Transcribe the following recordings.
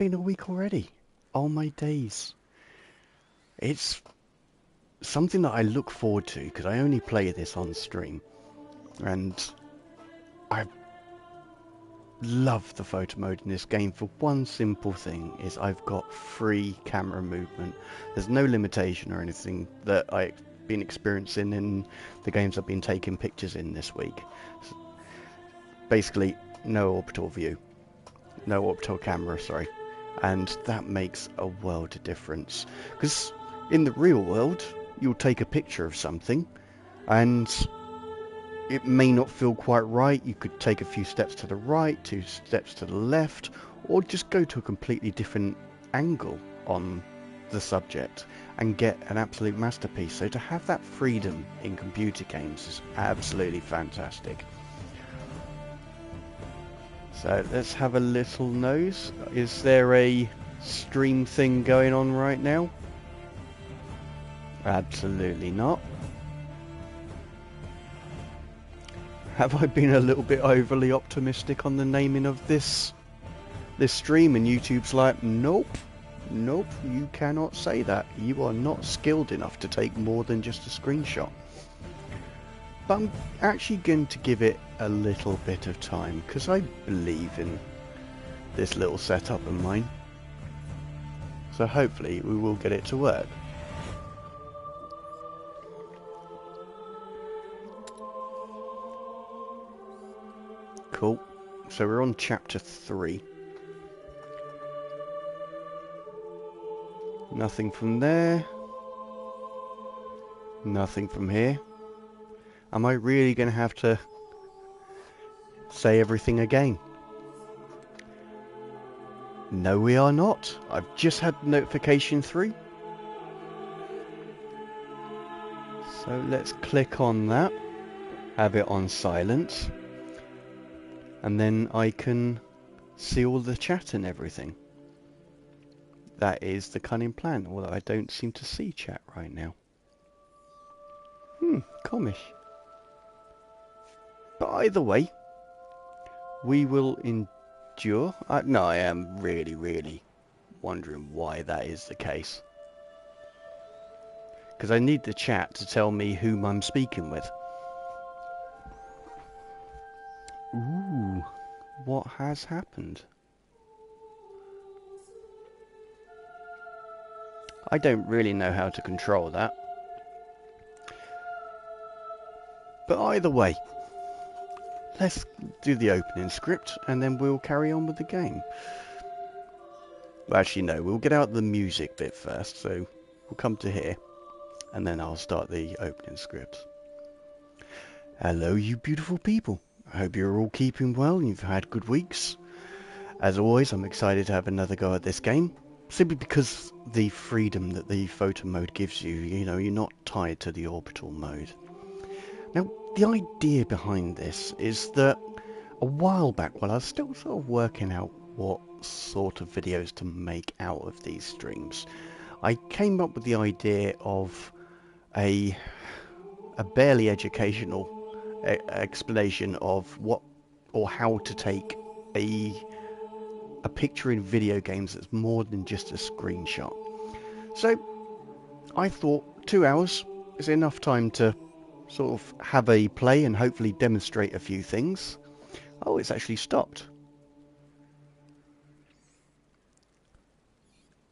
been a week already. Oh my days. It's something that I look forward to because I only play this on stream. And I love the photo mode in this game for one simple thing, is I've got free camera movement. There's no limitation or anything that I've been experiencing in the games I've been taking pictures in this week. Basically, no orbital view. No orbital camera, sorry. And that makes a world of difference. Because in the real world, you'll take a picture of something and it may not feel quite right. You could take a few steps to the right, 2 steps to the left, or just go to a completely different angle on the subject and get an absolute masterpiece. So to have that freedom in computer games is absolutely fantastic. So let's have a little nose. Is there a stream thing going on right now? Absolutely not. Have I been a little bit overly optimistic on the naming of this stream? And YouTube's like, nope, you cannot say that. You are not skilled enough to take more than just a screenshot. But I'm actually going to give it a little bit of time because I believe in this little setup of mine. So hopefully we will get it to work. Cool. So we're on chapter 3. Nothing from there. Nothing from here. Am I really going to have to say everything again? No, we are not. I've just had notification through. So let's click on that. Have it on silent. And then I can see all the chat and everything. That is the cunning plan, although I don't seem to see chat right now. Comish. But either way, we will endure. No, I am really wondering why that is the case. Because I need the chat to tell me whom I'm speaking with. Ooh, what has happened? I don't really know how to control that. But either way, let's do the opening script and then we'll carry on with the game. Well, actually no, we'll get out the music bit first, so we'll come to here and then I'll start the opening script. Hello you beautiful people. I hope you're all keeping well and you've had good weeks. As always, I'm excited to have another go at this game. Simply because the freedom that the photo mode gives you, you know, you're not tied to the orbital mode. Now, the idea behind this is that a while back, while I was still sort of working out what sort of videos to make out of these streams, I came up with the idea of a barely educational explanation of what or how to take a picture in video games that's more than just a screenshot. So I thought 2 hours is enough time to sort of have a play and hopefully demonstrate a few things. Oh, it's actually stopped.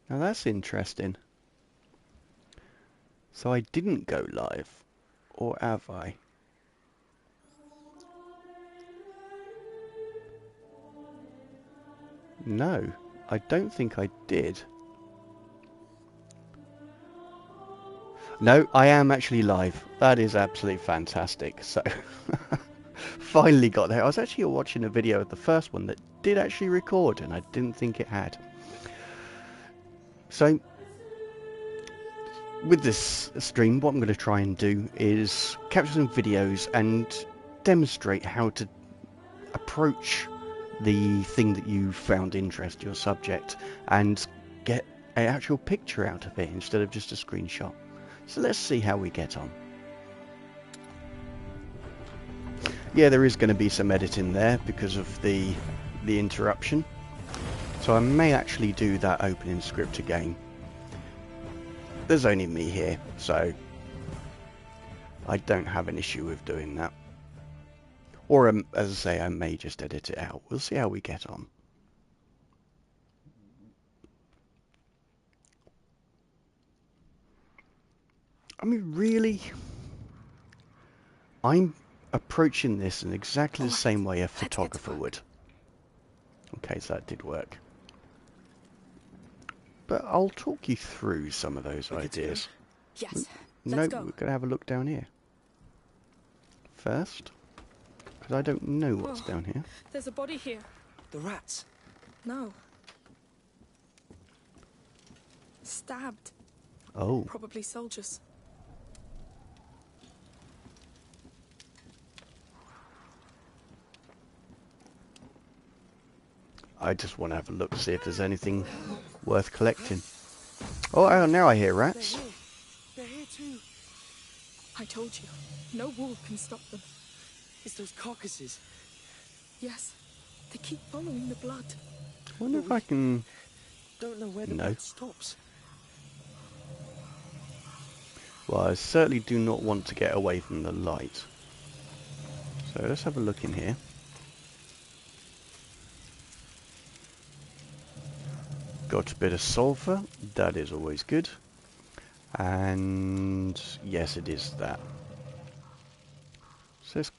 Now that's interesting. So I didn't go live, or have I? No, I don't think I did. No, I am actually live. That is absolutely fantastic. So, finally got there. I was actually watching a video of the first one that did actually record, and I didn't think it had. So, with this stream, what I'm going to try and do is capture some videos and demonstrate how to approach the thing that you found interest, your subject, and get an actual picture out of it instead of just a screenshot. So let's see how we get on. Yeah, there is going to be some editing there because of the interruption. So I may actually do that opening script again. There's only me here, so I don't have an issue with doing that. Or, as I say, I may just edit it out. We'll see how we get on. I mean, really, I'm approaching this in exactly the same way a photographer would. Okay, so that did work. But I'll talk you through some of those ideas. Yes. No, we're going to have a look down here first, because I don't know what's down here. There's a body here. The rats? No. Stabbed. Oh. Probably soldiers. I just want to have a look to see if there's anything worth collecting. Oh, now I hear rats. They're here too. I told you, no wall can stop them. It's those carcasses. Yes, they keep following the blood. I wonder if I can... Don't know where the blood stops. Well, I certainly do not want to get away from the light. So let's have a look in here. Got a bit of sulfur, that is always good. And yes, it is that. So let's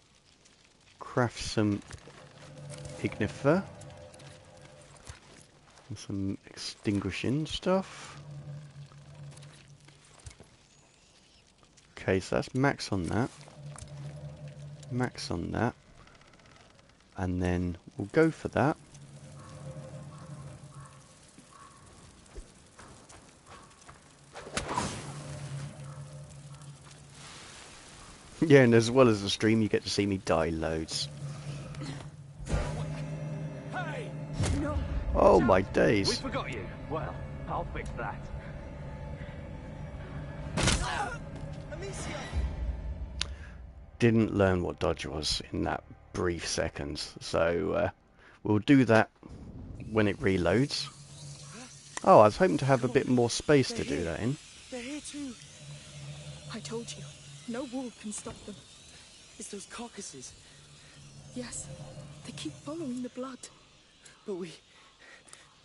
craft some ignifer. And some extinguishing stuff. Okay, so that's max on that. Max on that. And then we'll go for that. Yeah, and as well as the stream, you get to see me die loads. Hey! No. Oh my days. We forgot you. Well, I'll fix that. Amicia! Didn't learn what dodge was in that brief seconds, so we'll do that when it reloads. Oh, I was hoping to have a bit more space to do that in. They're here too. I told you, no wall can stop them. It's those carcasses. Yes, they keep following the blood. But we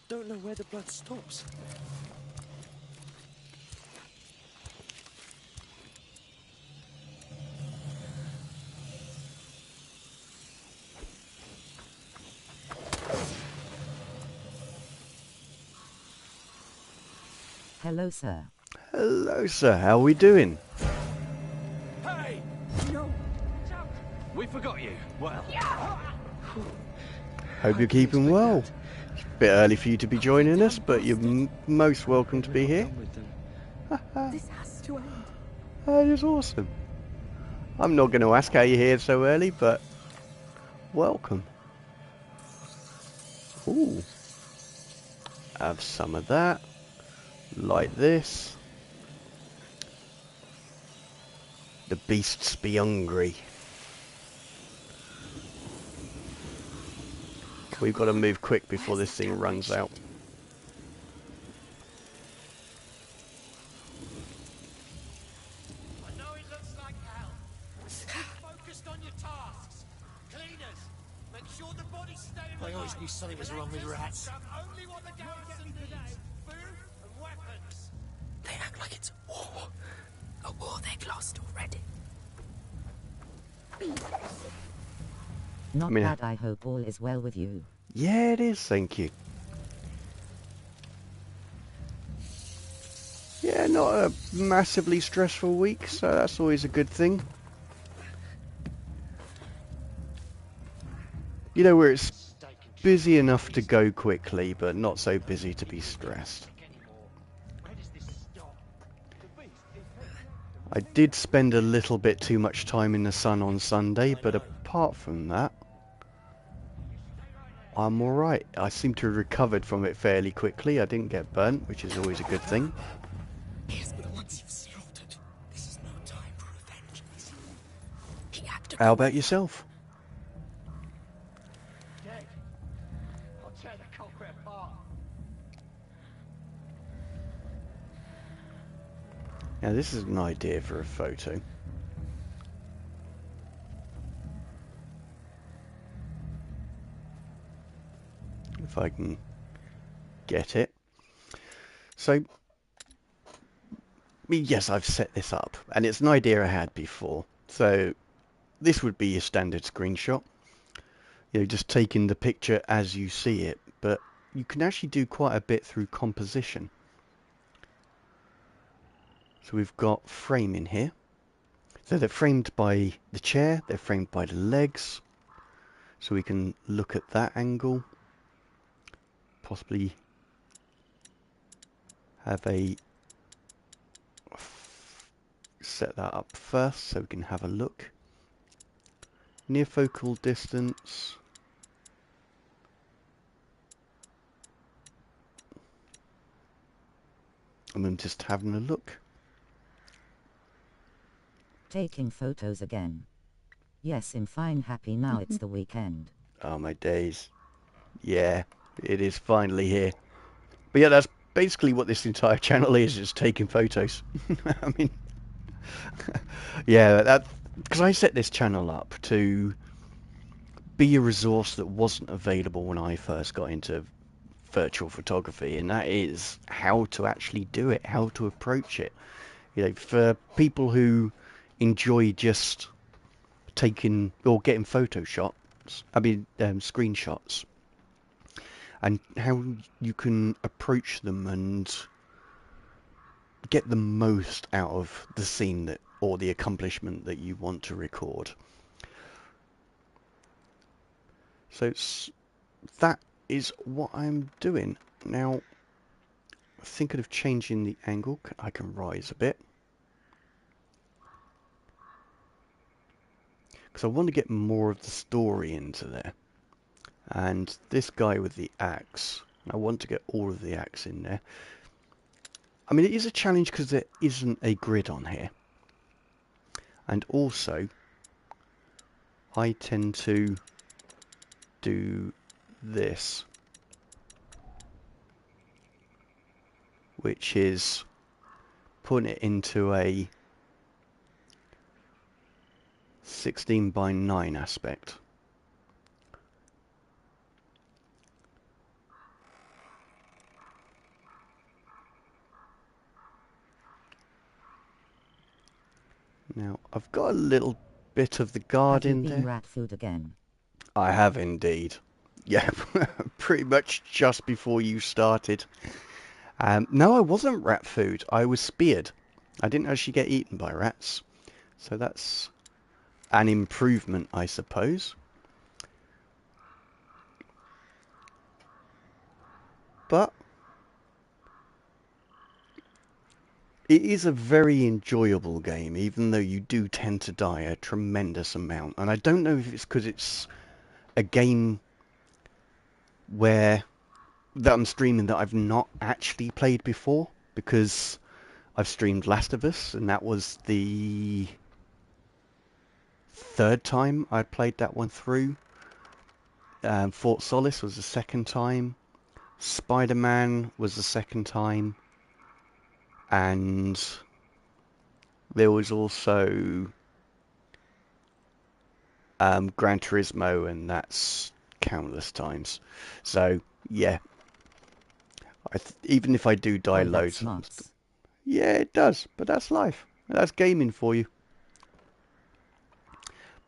don't know where the blood stops. Hello, sir. Hello, sir. How are we doing? Hey! No. We forgot you. Well, Hope you're keeping well. It's a bit early for you to be joining us, but you're most welcome to be here. This has to end. That is awesome. I'm not going to ask how you're here so early, but welcome. Ooh. Have some of that. Like this. The beasts be hungry. We've got to move quick before this thing runs out. I know it looks like hell. Stay focused on your tasks. Cleaners, make sure the bodies stay in the I always light. knew something was wrong with rats. Grab only what the garrison needs. Food and weapons. They act like it's war. A war they've lost already. Not I mean, bad. I hope all is well with you. Yeah, it is, thank you. Yeah, not a massively stressful week, so that's always a good thing. You know, where it's busy enough to go quickly, but not so busy to be stressed. I did spend a little bit too much time in the sun on Sunday, but apart from that, I'm alright. I seem to have recovered from it fairly quickly. I didn't get burnt, which is always a good thing. Yes, but once you've slaughtered, this is no time for vengeance. He acted. How about yourself? Dead. I'll tear the culprit apart. Now this is an idea for a photo. If I can get it. So, yes, I've set this up, and it's an idea I had before. So, this would be a standard screenshot. You know, just taking the picture as you see it, but you can actually do quite a bit through composition. So we've got framing here. So they're framed by the chair, they're framed by the legs. So we can look at that angle. Possibly have a set that up first so we can have a look. Near focal distance. And I'm just having a look. Taking photos again. Yes, I'm fine, happy now it's the weekend. Oh my days. Yeah, it is finally here. But yeah, that's basically what this entire channel is taking photos. I mean, yeah, that because I set this channel up to be a resource that wasn't available when I first got into virtual photography, and that is how to actually do it, how to approach it. You know, for people who enjoy just taking or getting screenshots, and how you can approach them and get the most out of the scene that or the accomplishment that you want to record. So that is what I'm doing. Now, thinking of changing the angle, I can rise a bit. Because I want to get more of the story into there. And this guy with the axe, I want to get all of the axe in there. I mean, it is a challenge because there isn't a grid on here. And also, I tend to do this, which is putting it into a 16:9 aspect. Now, I've got a little bit of the guard Have you in been there. rat food again? I have indeed. Yeah, pretty much just before you started. No, I wasn't rat food. I was speared. I didn't actually get eaten by rats. So that's an improvement, I suppose. But it is a very enjoyable game, even though you do tend to die a tremendous amount. And I don't know if it's because it's a game that I'm streaming that I've not actually played before, because I've streamed Last of Us, and that was the third time I played that one through. Fort Solis was the second time. Spider-Man was the second time. And there was also Gran Turismo, and that's countless times. So, yeah. Even if I do die Oh, loads... that's nuts. Yeah, it does, but that's life. That's gaming for you.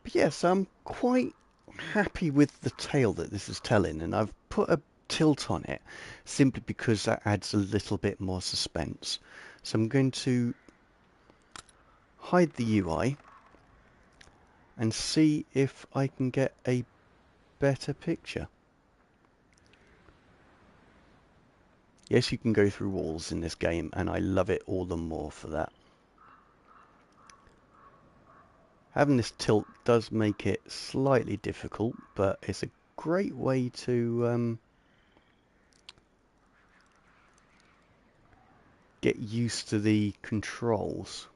But yes, I'm quite happy with the tale that this is telling, and I've put a tilt on it simply because that adds a little bit more suspense. So I'm going to hide the UI and see if I can get a better picture. Yes, you can go through walls in this game, and I love it all the more for that. Having this tilt does make it slightly difficult, but it's a great way to get used to the controls.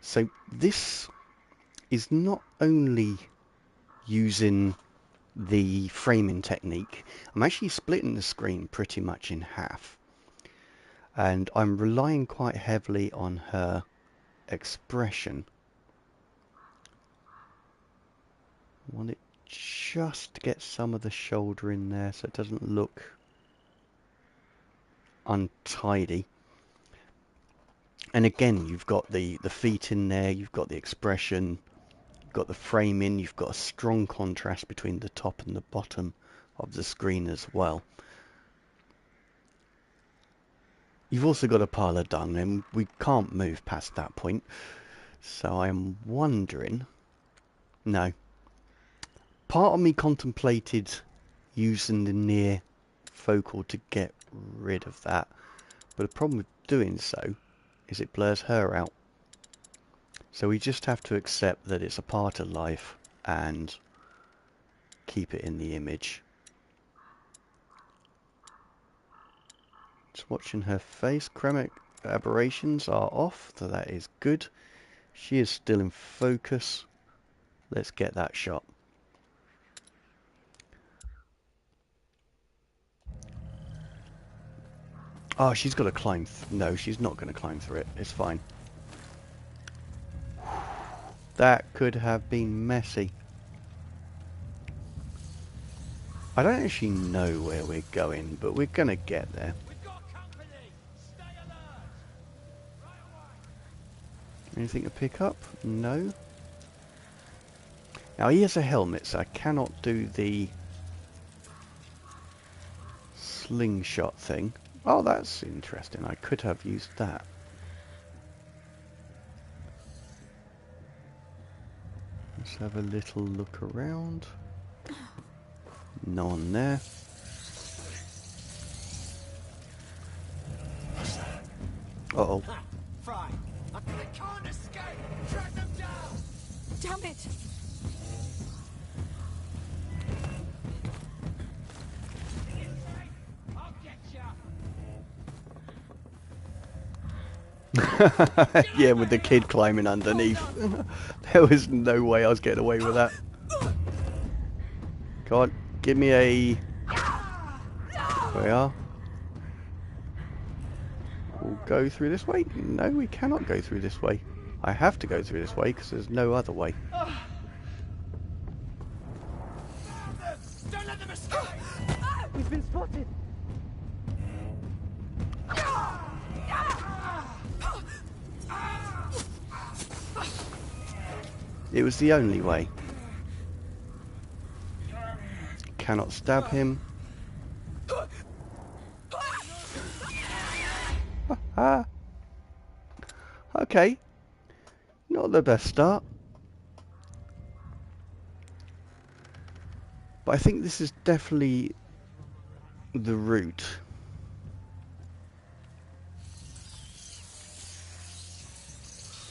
So this is not only using the framing technique, I'm actually splitting the screen pretty much in half. And I'm relying quite heavily on her expression. I want it just to get some of the shoulder in there so it doesn't look untidy. And again, you've got the feet in there, you've got the expression, you've got the framing, you've got a strong contrast between the top and the bottom of the screen as well. You've also got a pile of dung, and we can't move past that point. So I'm wondering... No. Part of me contemplated using the near focal to get rid of that. But the problem with doing so is it blurs her out. So we just have to accept that it's a part of life and keep it in the image. Just watching her face. Chromatic aberrations are off, so that is good. She is still in focus. Let's get that shot. Oh, she's got to climb. No, she's not going to climb through it. It's fine. That could have been messy. I don't actually know where we're going, but we're going to get there. We've got company. Stay alert. Right away. Anything to pick up? No. Now he has a helmet, so I cannot do the slingshot thing. Oh, that's interesting. I could have used that. Let's have a little look around. No one there. Uh-oh. Fry. They can't escape. Track them down. Damn it! I'll get ya. Yeah, with the kid climbing underneath. There was no way I was getting away with that. Come on, give me a... There we are. We'll go through this way. No, we cannot go through this way. I have to go through this way because there's no other way. Don't let them escape. We've been spotted! It was the only way. Cannot stab him. Okay. Not the best start. But I think this is definitely the route.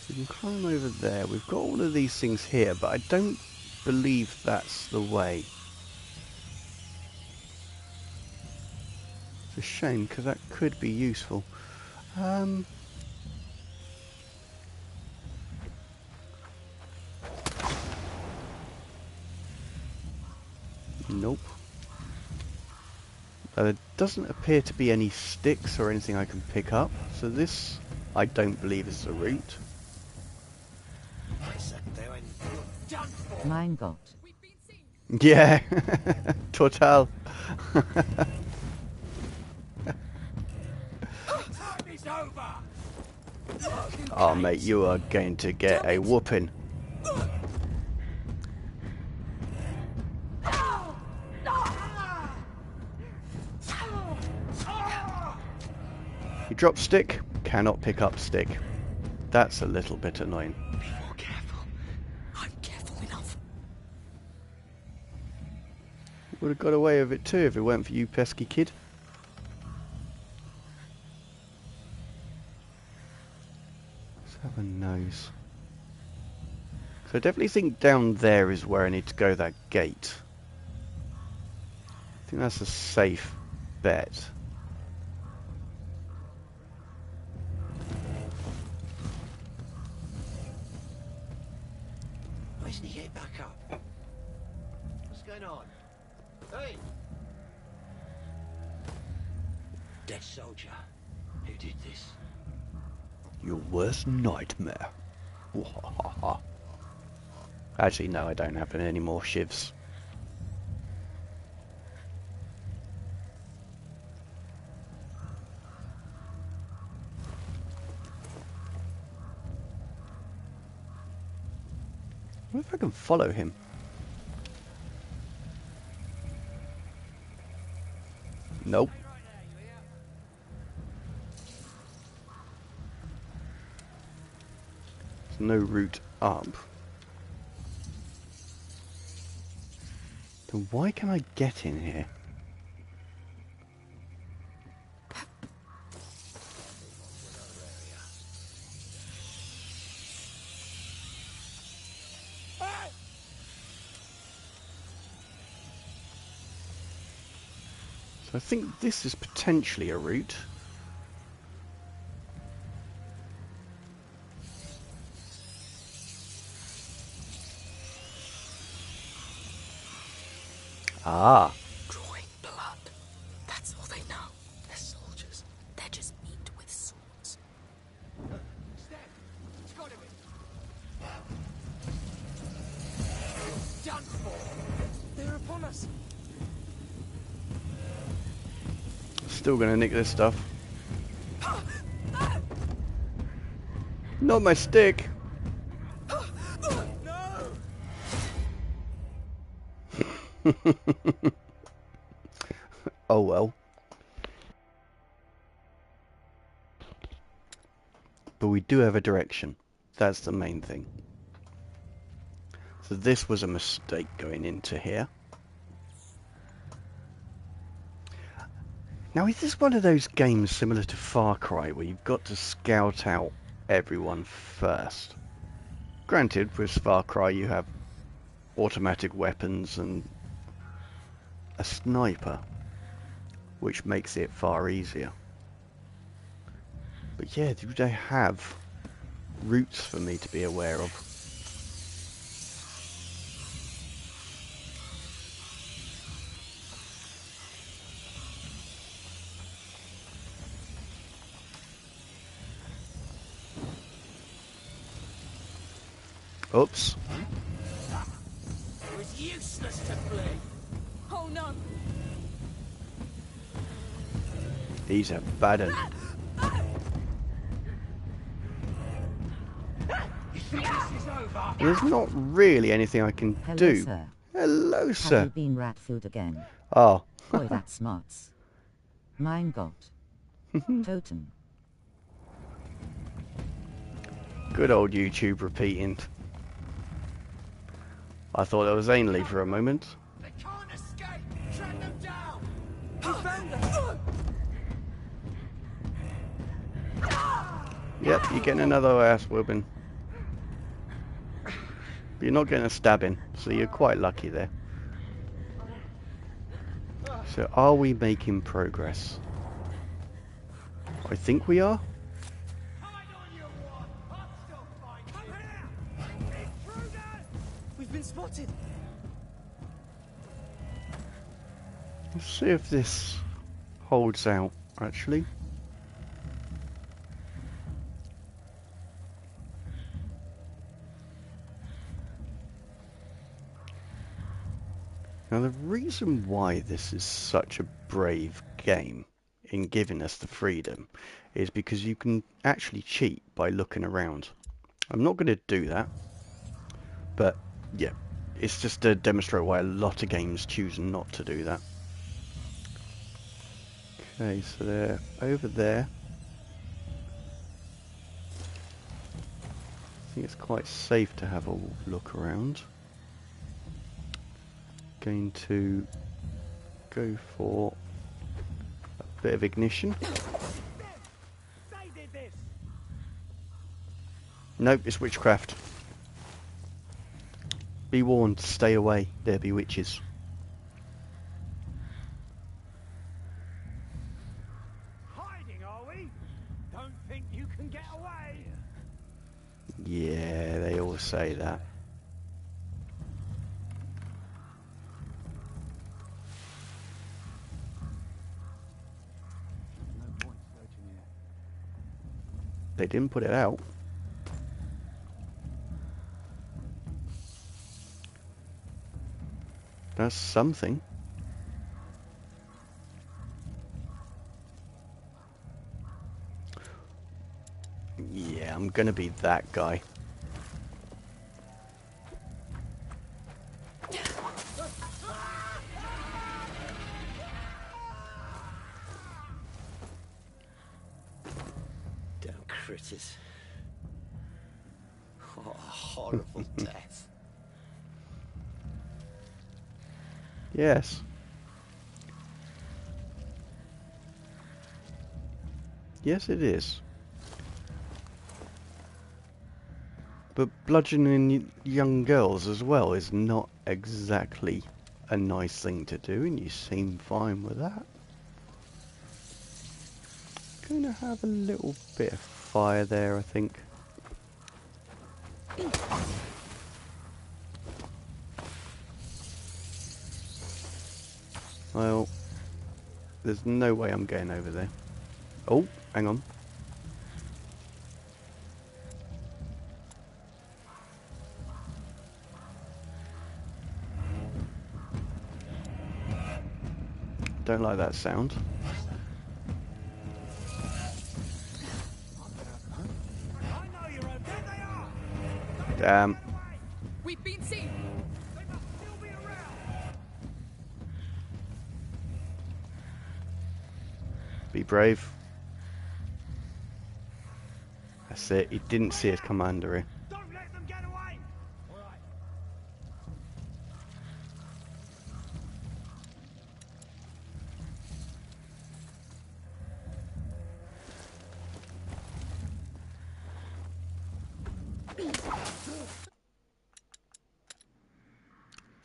We can climb over there. We've got all of these things here, but I don't believe that's the way. It's a shame, because that could be useful. Nope. There doesn't appear to be any sticks or anything I can pick up, so this I don't believe is the route. I said they were done for. Mein Gott. We've been seen! Yeah, total. Time is over. Oh mate, you are going to get a whooping. You drop stick, cannot pick up stick. That's a little bit annoying. Be more careful. I'm careful enough. Would have got away with it too if it weren't for you, pesky kid. Let's have a nose. So I definitely think down there is where I need to go, that gate. I think that's a safe bet. Why isn't he getting back up? What's going on? Hey! Dead soldier. Who did this? Your worst nightmare. Actually, no, I don't have any more shivs. I wonder if I can follow him. Nope. There's no route up. Then why can I get in here? So I think this is potentially a route. Ah. Drawing blood. That's all they know. They're soldiers. They're just meat with swords. Step! It's gotta be. Done for! They're upon us. Still gonna nick this stuff. Not my stick. Oh well. But we do have a direction. That's the main thing. So this was a mistake going into here. Now, is this one of those games similar to Far Cry where you've got to scout out everyone first? Granted, with Far Cry you have automatic weapons and a sniper, which makes it far easier. But yeah, do they have routes for me to be aware of? Oops. It was useless to flee. Oh no! He's a bad un. You think this is over? There's not really anything I can Hello, do. sir. Hello, Have sir. you been rat food again? Oh. Boy, that's smarts. Mein Gott. Totem. Good old YouTube repeating. I thought that was Ainley for a moment. They can't escape! Track them down! He found us! Yep, you're getting another ass whooping. But you're not getting a stabbing, so you're quite lucky there. So are we making progress? I think we are. Hide on your one! I'll still find you! Intruders! We've been spotted! Let's see if this holds out, actually. Now the reason why this is such a brave game in giving us the freedom is because you can actually cheat by looking around. I'm not going to do that, but yeah, it's just to demonstrate why a lot of games choose not to do that. Okay, so they're over there. I think it's quite safe to have a look around. Going to go for a bit of ignition. They did this! Nope, it's witchcraft. Be warned, stay away, there be witches. Hiding, are we? Don't think you can get away! Yeah, they all say that. No point searching here. They didn't put it out. That's something. Yeah, I'm gonna be that guy. Damn critters. What a horrible death. Yes. Yes, it is. But bludgeoning young girls as well is not exactly a nice thing to do, and you seem fine with that. Gonna have a little bit of fire there, I think. Well, there's no way I'm getting over there. Oh, hang on. Don't like that sound. Damn. We've been seen. Be brave. That's it. He didn't see us come under here. Don't let them get away! All right.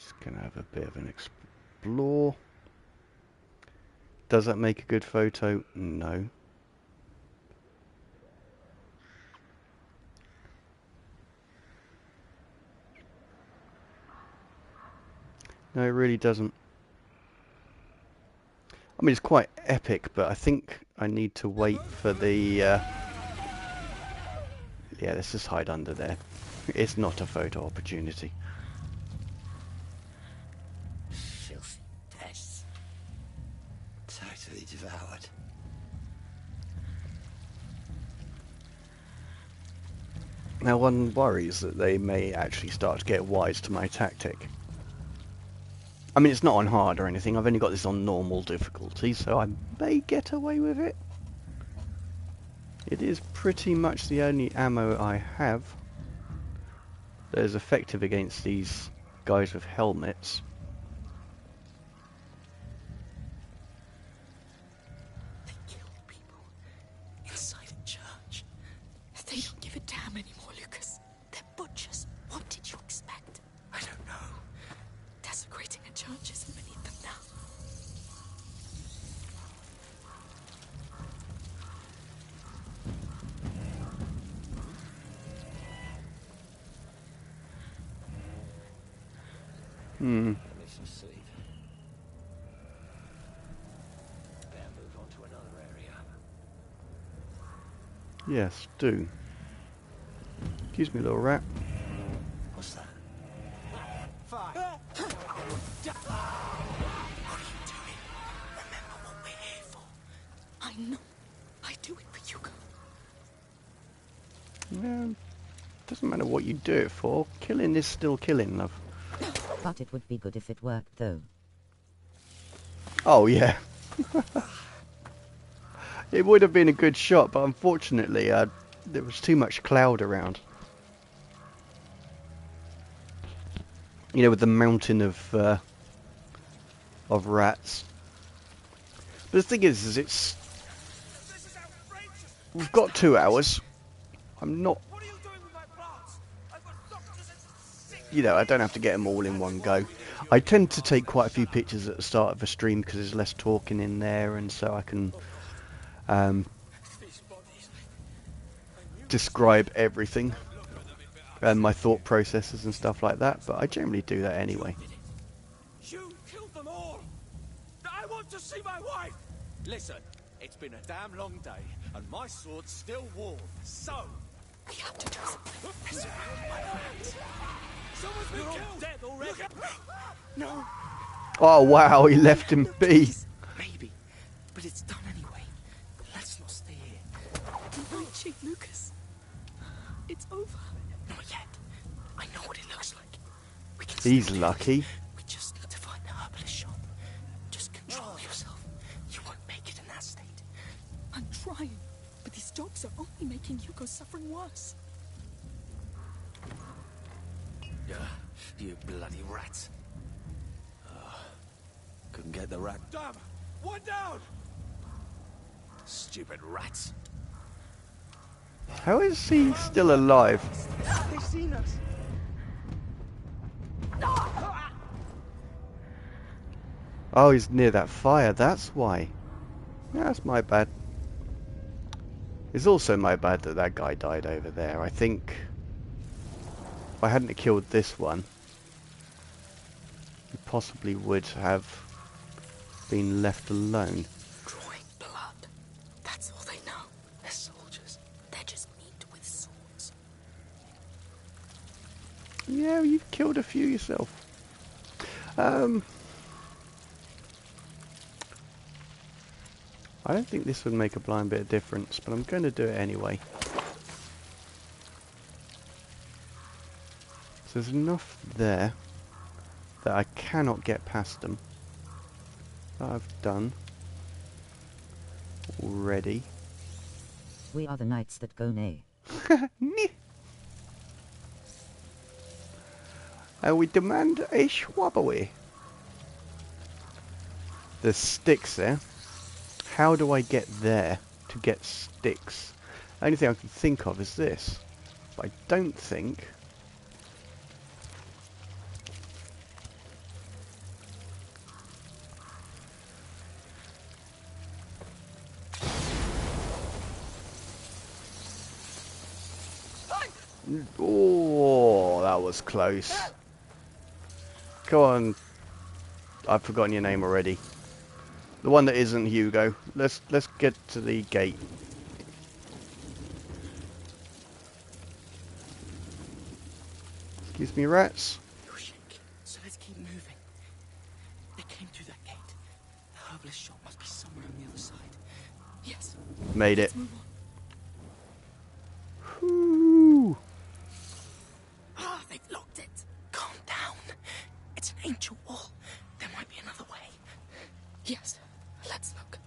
Just gonna have a bit of an explore. Does that make a good photo? No. No, it really doesn't. I mean, it's quite epic, but I think I need to wait for the... Yeah, let's just hide under there. It's not a photo opportunity. Filthy pests. Totally devoured. Now, one worries that they may actually start to get wise to my tactic. I mean, it's not on hard or anything. I've only got this on normal difficulty, so I may get away with it. It is pretty much the only ammo I have that is effective against these guys with helmets. They kill people inside a church. They don't give a damn anymore, Lucas. They're butchers. What did you expect? I don't know. Desecrating a church isn't beneath them now. Let's just see. Better move on to another area. Yes, do. Excuse me, little rat. What's that? Fine. What are you doing? Remember what we're here for. I know. I do it for Hugo. Well, doesn't matter what you do it for. Killing is still killing, love. But it would be good if it worked though. Oh, yeah. It would have been a good shot, but unfortunately, there was too much cloud around. You know, with the mountain of rats. But the thing is it's... This is outrageous! We've got 2 hours. I'm not... What are you doing with my plants? I've got doctors and sick. You know, I don't have to get them all in one go. I tend to take quite a few pictures at the start of a stream because there's less talking in there, and so I can These bodies. describe everything and my thought processes and stuff like that, but I generally do that anyway. You killed them all! I want to see my wife! Listen, it's been a damn long day. and my sword's still warm. So, We have to do something. they're surrounded by the rats. Someone's been killed. Dead already. No. Oh wow, he left him be. Maybe. But it's done anyway. Let's not stay here. The night chief, Lucas. It's over. Not yet. I know what it looks like. We can He's still do lucky. this. We just need to find the herbalist shop. Just control yourself. You won't make it in that state. I'm trying, but these dogs are only making Hugo suffering worse. Yeah, you bloody rats. Couldn't get the rat. Damn! One down! Stupid rats. How is he still alive? They've seen us. Oh, he's near that fire, that's why. Yeah, that's my bad. It's also my bad that that guy died over there. I think if I hadn't killed this one, he possibly would have been left alone. Drawing blood. That's all they know. They're soldiers. They're just meat with swords. Yeah, you've killed a few yourself. I don't think this would make a blind bit of difference, but I'm going to do it anyway. So there's enough there that I cannot get past them. That I've done already. We are the knights that go nay. And we demand a swabaway. There's sticks there. How do I get there to get sticks? The only thing I can think of is this. But I don't think... Oh, that was close. Come on. I've forgotten your name already. The one that isn't Hugo. Let's get to the gate. Excuse me, rats. You're shaking, so let's keep moving. They came through that gate. The herbalist shop must be somewhere on the other side. Yes. Made it. Let's move on. Whoo. Ah, they've locked it. Calm down. It's an ancient wall. There might be another way. Yes. Let's look.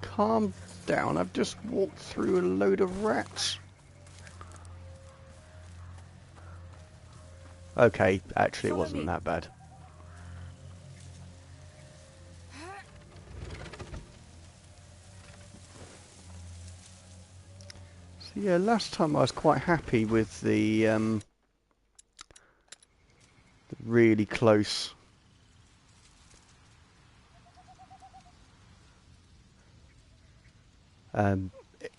Calm down. I've just walked through a load of rats. Okay, actually it wasn't that bad. So yeah, last time I was quite happy with the really close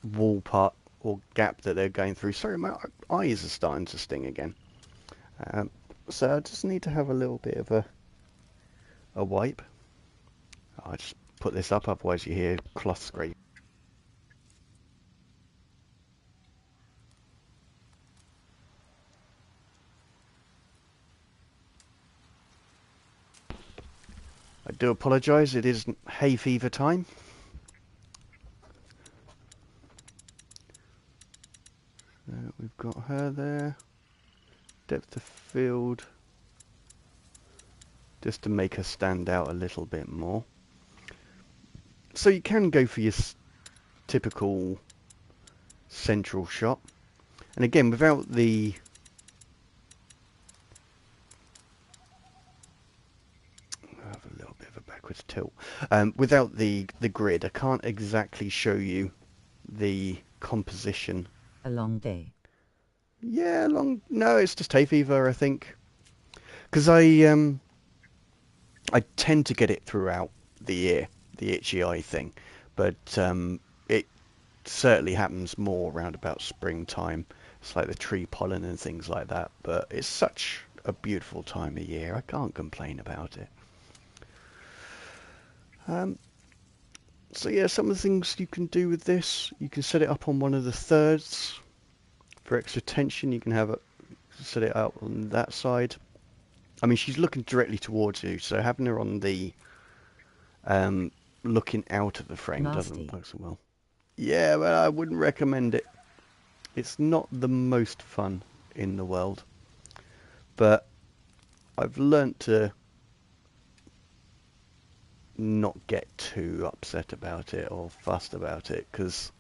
wall part or gap that they're going through. Sorry, my eyes are starting to sting again. So I just need to have a little bit of a wipe. I'll just put this up, otherwise you hear cloth scrape. I do apologise, it is hay fever time. So we've got her there. Depth of field. Just to make her stand out a little bit more. So you can go for your typical central shot. And again, without the... I have a little bit of a backwards tilt. Without the grid, I can't exactly show you the composition. A long day. Yeah, no, it's just hay fever, I think. Because I tend to get it throughout the year, the itchy eye thing. But it certainly happens more around about springtime. It's like the tree pollen and things like that. But it's such a beautiful time of year. I can't complain about it. So yeah, some of the things you can do with this, you can set it up on one of the thirds for extra tension. You can have it set it out on that side. I mean, she's looking directly towards you, so having her on the looking out of the frame doesn't work so well. Yeah, but I wouldn't recommend it. It's not the most fun in the world, but I've learnt to not get too upset about it or fussed about it, because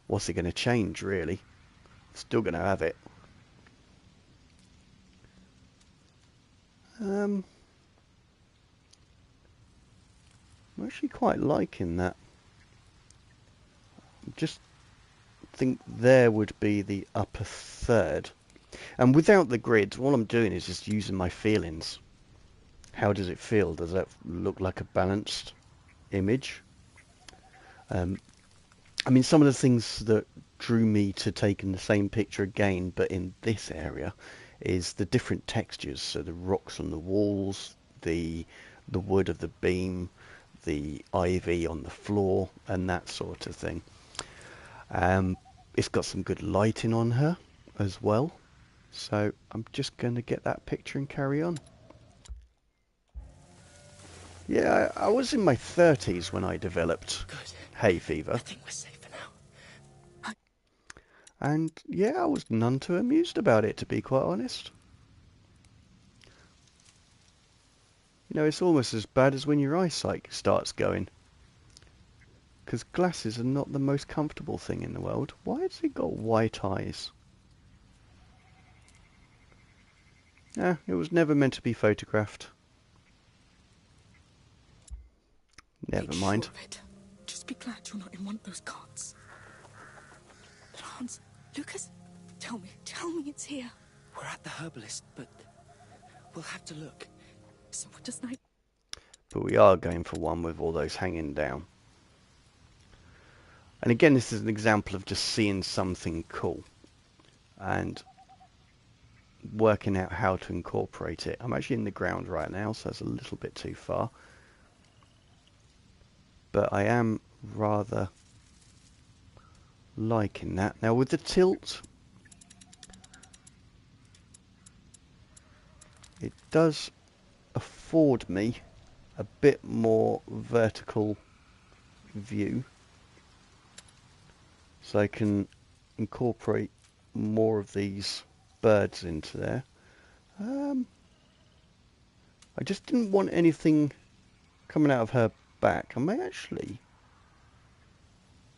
what's it going to change, really? Still going to have it. I'm actually quite liking that. Just think there would be the upper third. And without the grids, all I'm doing is just using my feelings. How does it feel? Does that look like a balanced image? I mean, some of the things that drew me to taking the same picture again, but in this area, is the different textures. So the rocks on the walls, the wood of the beam, the ivy on the floor, and that sort of thing. It's got some good lighting on her as well. So I'm just going to get that picture and carry on. Yeah, I was in my 30s when I developed hay fever. I think we're safe for now. And yeah, I was none too amused about it, to be quite honest. You know, it's almost as bad as when your eyesight starts going. Because glasses are not the most comfortable thing in the world. Why has he got white eyes? It was never meant to be photographed. Never Make mind. Sure of it. Just be glad you're not in one of those carts. But Hans, Lucas, tell me it's here. We're at the herbalist, but we'll have to look. So what does night? But we are going for one with all those hanging down. And again, this is an example of just seeing something cool and working out how to incorporate it. I'm actually in the ground right now, so that's a little bit too far. But I am rather liking that. Now with the tilt, it does afford me a bit more vertical view, so I can incorporate more of these birds into there. I just didn't want anything coming out of her back. I may actually...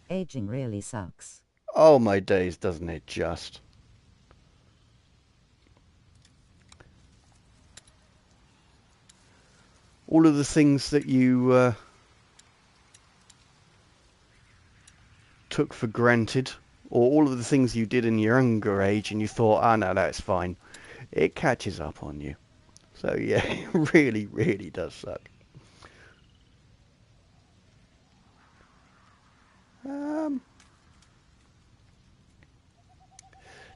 Aging really sucks. Oh my days, doesn't it just? All of the things that you took for granted, or all of the things you did in your younger age and you thought, oh no, that's fine, it catches up on you. So yeah, it really, really does suck.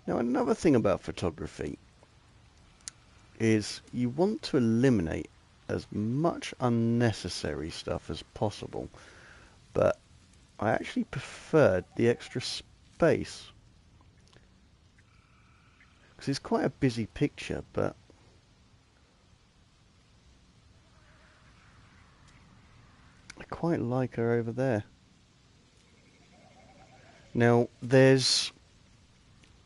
Now another thing about photography is you want to eliminate as much unnecessary stuff as possible, but I actually preferred the extra space because it's quite a busy picture, but I quite like her over there. Now there's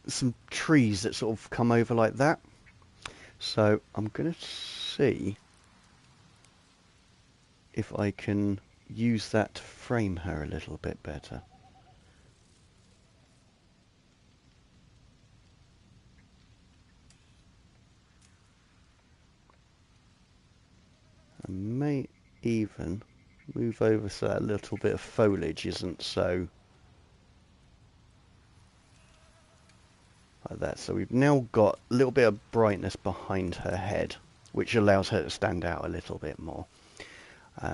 some trees that sort of come over like that, so I'm gonna see if I can use that to frame her a little bit better. I may even move over so that little bit of foliage isn't so like that. So we've now got a little bit of brightness behind her head, which allows her to stand out a little bit more,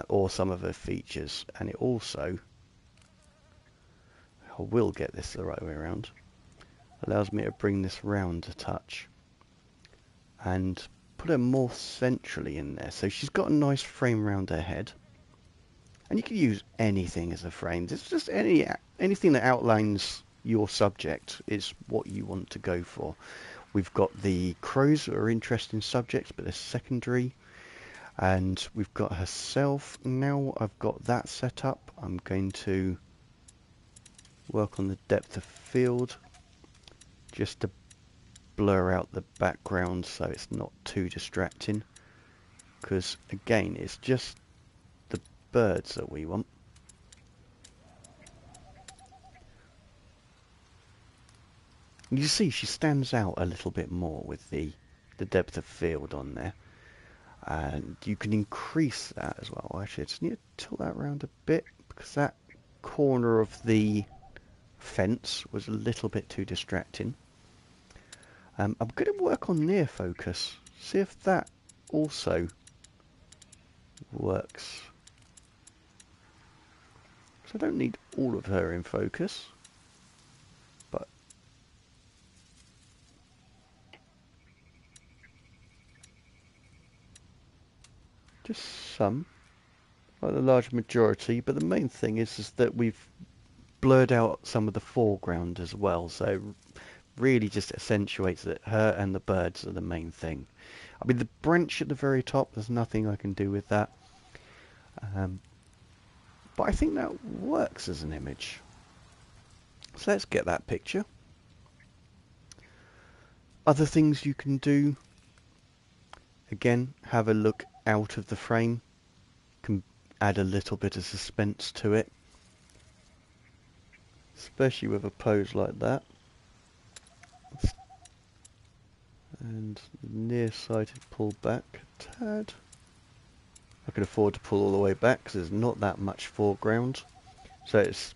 or some of her features. And it also, I will get this the right way around, allows me to bring this round a touch and put her more centrally in there. So she's got a nice frame round her head, And you can use anything as a frame. It's just anything that outlines your subject is what you want to go for. We've got the crows that are interesting subjects, but they're secondary. And we've got herself. Now I've got that set up, I'm going to work on the depth of field just to blur out the background so it's not too distracting. Because again, it's just the birds that we want. You see, she stands out a little bit more with the depth of field on there. And you can increase that as well. Actually, I just need to tilt that around a bit because that corner of the fence was a little bit too distracting. I'm going to work on near focus, see if that also works. So I don't need all of her in focus, but just some, like the large majority. But the main thing is that we've blurred out some of the foreground as well, so really just accentuates that her and the birds are the main thing. I mean, the branch at the very top, there's nothing I can do with that. But I think that works as an image. So let's get that picture. Other things you can do, again, have a look out of the frame. Can add a little bit of suspense to it. Especially with a pose like that. And nearsighted pull back a tad. I can afford to pull all the way back because there's not that much foreground. So it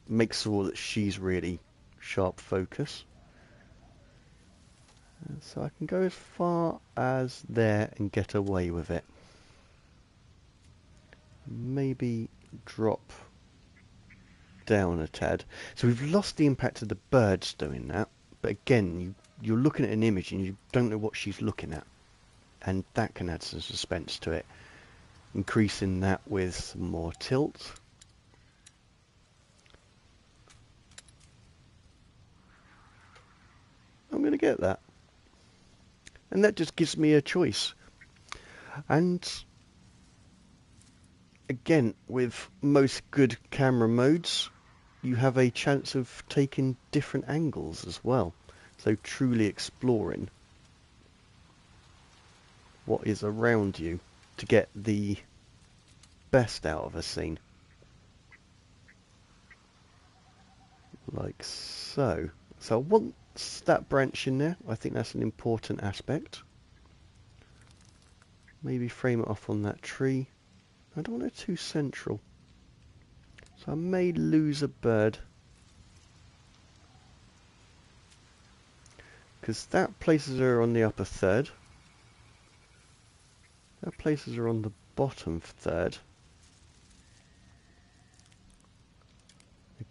makes sure that she's really sharp focus. And so I can go as far as there and get away with it. Maybe drop down a tad. So we've lost the impact of the birds doing that. But again, you're looking at an image and you don't know what she's looking at. And that can add some suspense to it. Increasing that with some more tilt. I'm going to get that. And that just gives me a choice. And again, with most good camera modes, you have a chance of taking different angles as well. So truly exploring what is around you to get the best out of a scene. Like so. So once that branch in there, I think that's an important aspect. Maybe frame it off on that tree. I don't want it too central. So I may lose a bird. Because that places her on the upper third. That places her on the bottom third.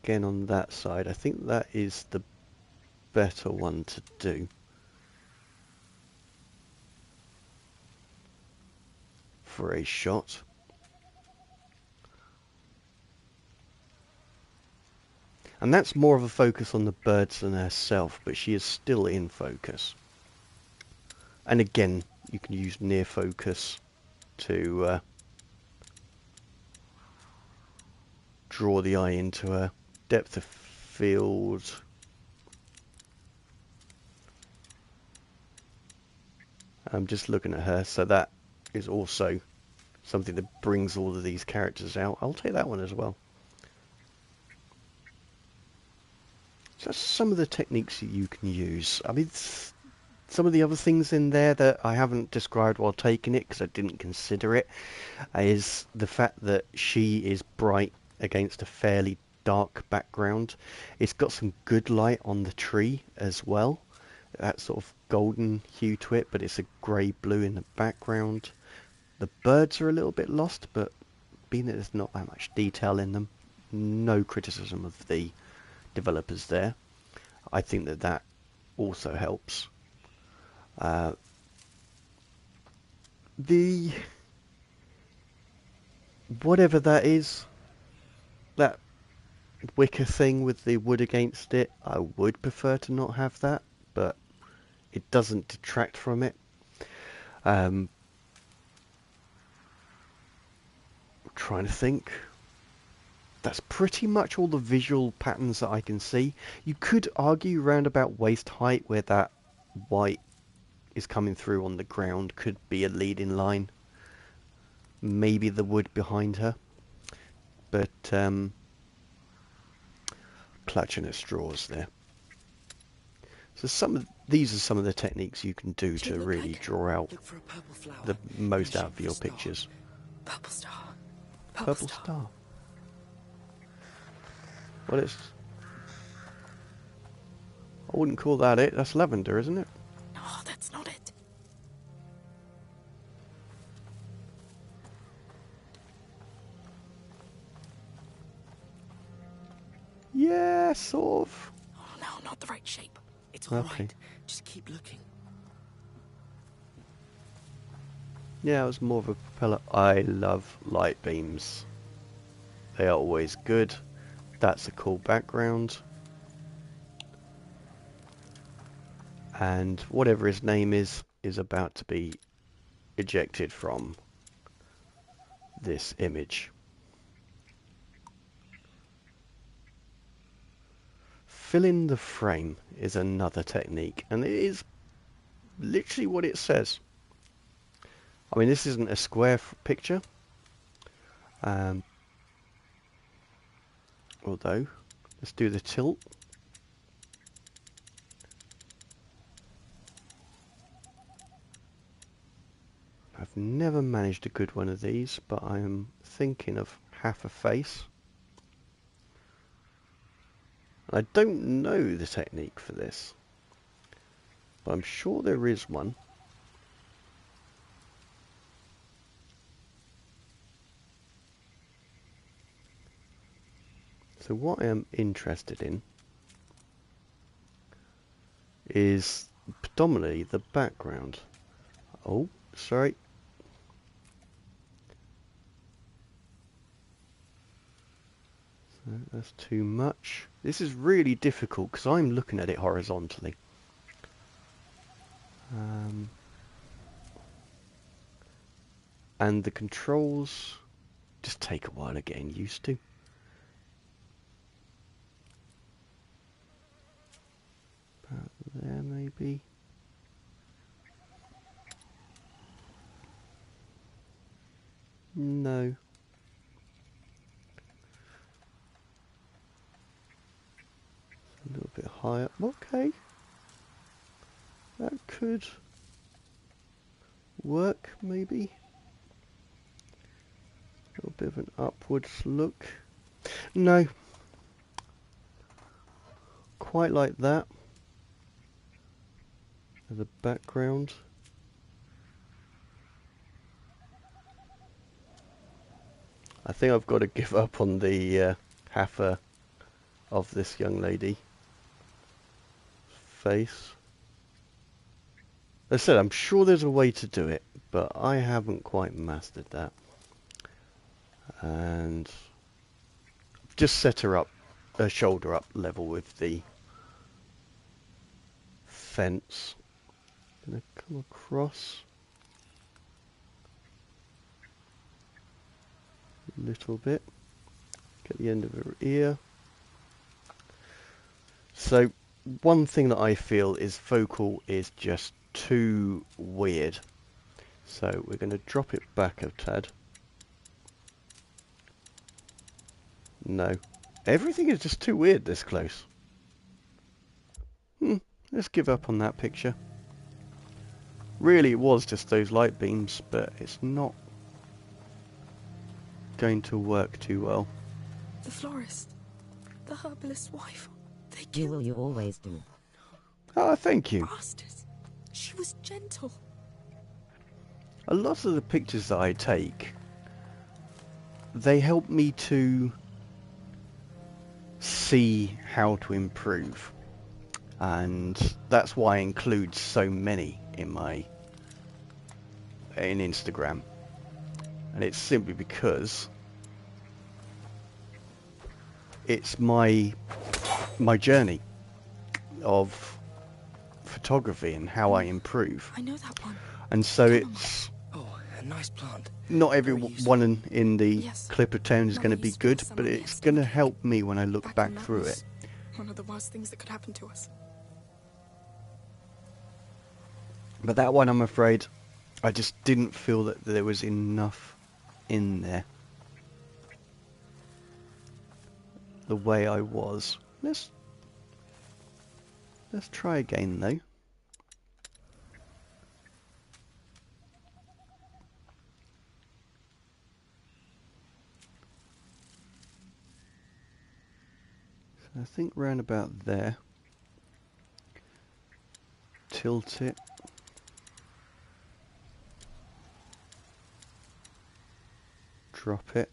Again on that side. I think that is the better one to do. For a shot. And that's more of a focus on the birds than herself, but she is still in focus. And again, you can use near focus to draw the eye into her. Depth of field. I'm just looking at her, so that is also something that brings all of these characters out. I'll take that one as well. So that's some of the techniques that you can use. I mean, some of the other things in there that I haven't described while taking it because I didn't consider it is the fact that she is bright against a fairly dark background. It's got some good light on the tree as well. That sort of golden hue to it, but it's a grey-blue in the background. The birds are a little bit lost, but being that there's not that much detail in them, no criticism of the developers there. I think that that also helps. The whatever that is, that wicker thing with the wood against it, I would prefer to not have that, but it doesn't detract from it. I'm trying to think. That's pretty much all the visual patterns that I can see. You could argue round about waist height where that white is coming through on the ground could be a leading line. Maybe the wood behind her. But clutching at straws there. So these are some of the techniques you can do to really draw out Look for a purple flower. the most Then out of shoot your for a star. pictures. Purple star. Purple star. Well, it's... I wouldn't call that it. That's lavender, isn't it? No, that's not it. Yeah, sort of. Oh no, not the right shape. It's all Okay. right. Just keep looking. Yeah, it was more of a propeller. I love light beams. They are always good. That's a cool background. And whatever his name is about to be ejected from this image. Fill in the frame is another technique, and it is literally what it says. I mean, this isn't a square picture, although, let's do the tilt. I've never managed a good one of these, but I am thinking of half a face. I don't know the technique for this, but I'm sure there is one. So what I am interested in is predominantly the background. Oh, sorry. So that's too much. This is really difficult because I'm looking at it horizontally. And the controls just take a while of getting used to. About there maybe. No. A little bit higher. Okay. That could work maybe. A little bit of an upwards look. No. Quite like that. As a background. I think I've got to give up on the half of this young lady face. As I said, I'm sure there's a way to do it, but I haven't quite mastered that. And just set her up, shoulder up level with the fence. Gonna come across a little bit. Get the end of her ear. So one thing that I feel is vocal is just too weird. So we're going to drop it back a tad. No. Everything is just too weird this close. Let's give up on that picture. Really, it was just those light beams, but it's not going to work too well. The florist. The herbalist's wife. They You killed will, you always do. Ah, thank you. bastards. She was gentle. A lot of the pictures that I take, they help me to see how to improve. And that's why I include so many in Instagram. And it's simply because it's my journey of photography and how I improve. I know that one. And so it's Oh, a nice plant. not Very everyone in the Yes. clip of town is Mama going to be used to good, have some but on the it's Epsom going to cake. help me when I look back then, that through was it. one of the worst things that could happen to us. But that one, I'm afraid, I just didn't feel that there was enough in there. The way I was. Let's try again though. So I think round about there. Tilt it. Drop it.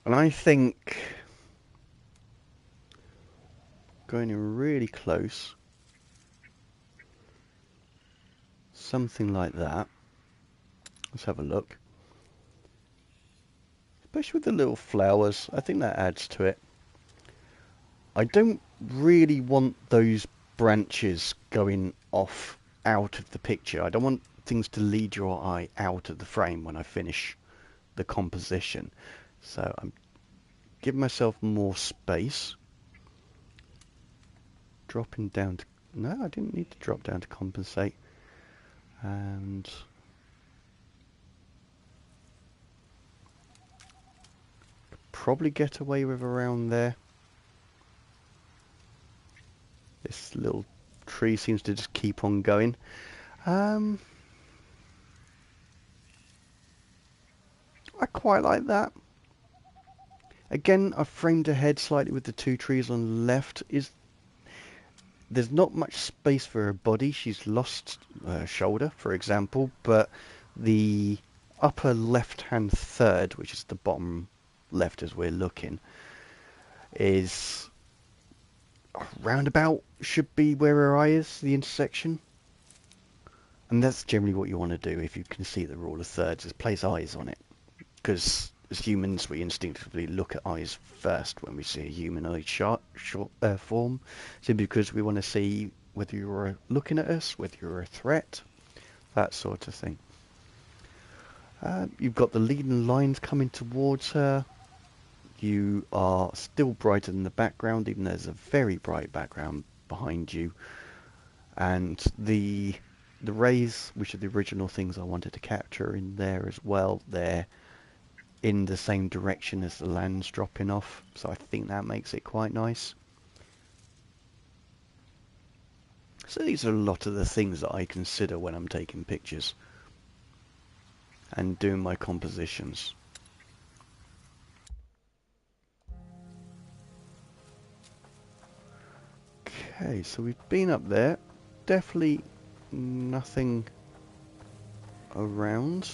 And I think going in really close, something like that. Let's have a look. Especially with the little flowers, I think that adds to it. I don't really want those branches going off out of the picture. I don't want things to lead your eye out of the frame when I finish the composition. So I'm giving myself more space. Dropping down to... No, I didn't need to drop down to compensate. And... probably get away with around there. This little tree seems to just keep on going. I quite like that. Again, I've framed ahead slightly with the two trees on the left. There's not much space for her body. She's lost her shoulder, for example, but the upper left-hand third, which is the bottom left as we're looking, is roundabout should be where her eye is, the intersection. And that's generally what you want to do if you can see the rule of thirds, is place eyes on it. Because as humans, we instinctively look at eyes first when we see a humanoid form, simply because we want to see whether you're looking at us, whether you're a threat, that sort of thing. You've got the leading lines coming towards her. You are still brighter than the background, even though there's a very bright background behind you. And the rays, which are the original things I wanted to capture in there as well, they're in the same direction as the land's dropping off, so I think that makes it quite nice. So these are a lot of the things that I consider when I'm taking pictures and doing my compositions. Okay, so we've been up there. Definitely nothing around.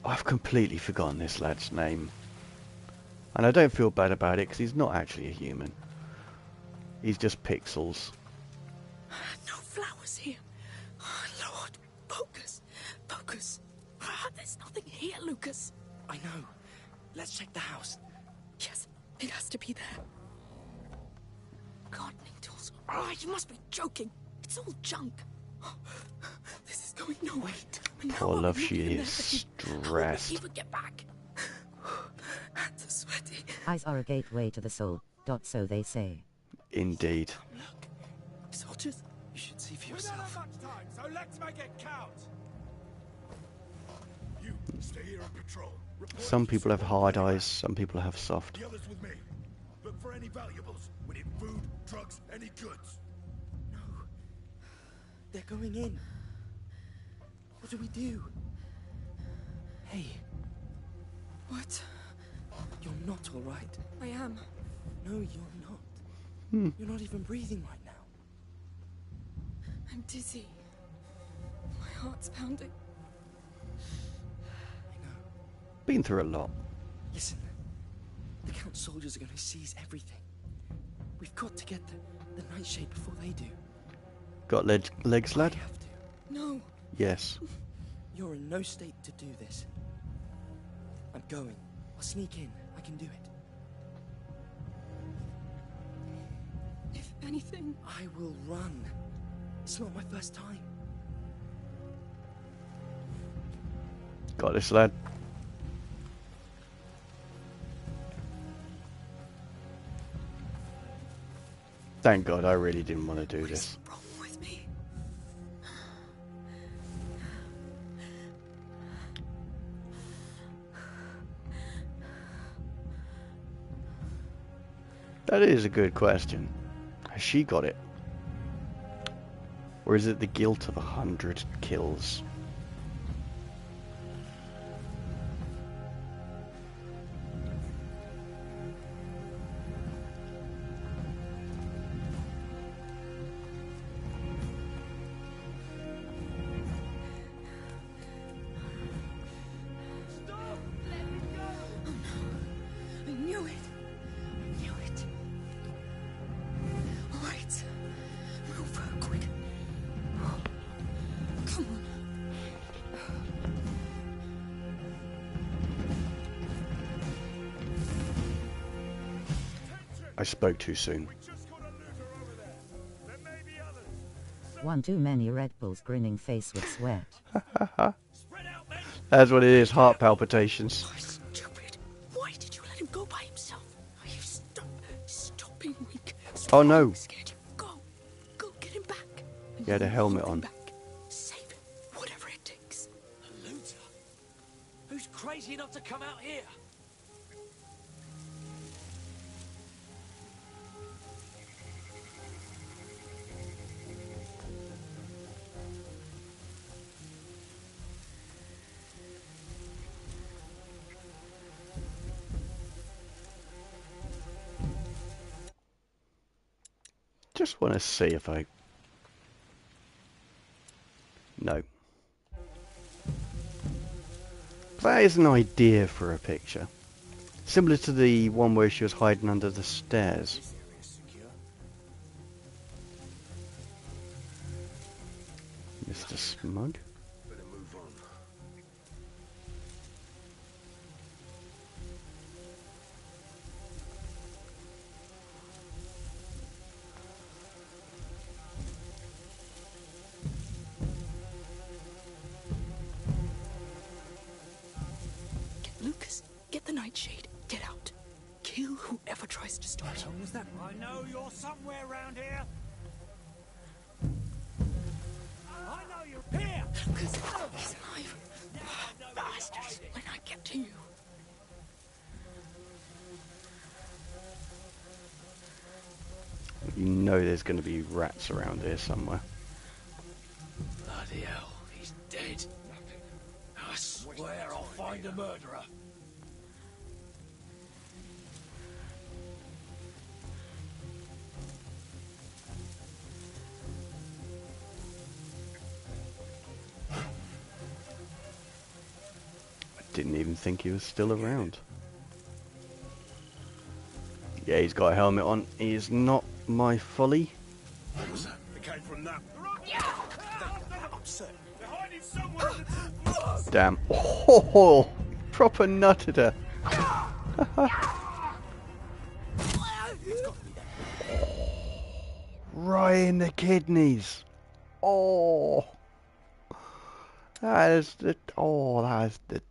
I've completely forgotten this lad's name. And I don't feel bad about it because he's not actually a human. He's just pixels. No flowers here. Oh, Lord, focus. Focus. There's nothing here, Lucas. I know. Let's check the house. Yes, it has to be there. Gardening tools. Oh, you must be joking. It's all junk. This is going nowhere. Poor love, she is stressed. How will we even get back? Hands are sweaty. Eyes are a gateway to the soul. So they say. Indeed. Look. Soldiers. You should see for We don't have yourself. much time, so let's make it count. You stay here and patrol. Report Some if you people see have one hard running eyes, some people have soft. The others with me. Look for any valuables. We need food, drugs, any goods. No. They're going in. What do we do? Hey, What? you're not all right. I am. No, you're not. You're not even breathing right now. I'm dizzy. My heart's pounding. I know. Been through a lot. Listen, the Count's soldiers are going to seize everything. We've got to get the nightshade before they do. Got legs, I lad? have to. No, Yes. You're in no state to do this. I'm going. I'll sneak in. I can do it. If anything, I will run. It's not my first time. Got this, lad. Thank God, I really didn't want to do what is this. wrong with me? That is a good question. Has she got it? Or is it the guilt of 100 kills? I knew it. I knew it. All right. Move quick. Come on. I spoke too soon. One too many Red Bulls, grinning face with sweat. That's what it is, heart palpitations. You're stupid. Why did you let him go by himself? Are you stop being weak. Oh, no. I'm scared you. Go get him back. He had a helmet Hold him on. back. Save him, whatever it takes. A looter? Who's crazy enough to come out here? Just want to see if I... No. That is an idea for a picture. Similar to the one where she was hiding under the stairs. This area's secure. Mr. Smug. Better move on. Get Lucas. Get the nightshade. Get out. Kill whoever tries to stop you. Was that? I know you're somewhere around here. I know you're here. Lucas, he's alive. Bastards. When I get to you. You know there's going to be rats around here somewhere. Bloody hell, he's dead. I swear I'll find a murderer. I didn't even think he was still around. Yeah, he's got a helmet on. He is not my folly. What was that? It came from that. Upset. They're hiding somewhere in the Damn. Oh, proper nutted her. Right in the kidneys. Oh. That is the... Oh, that is the...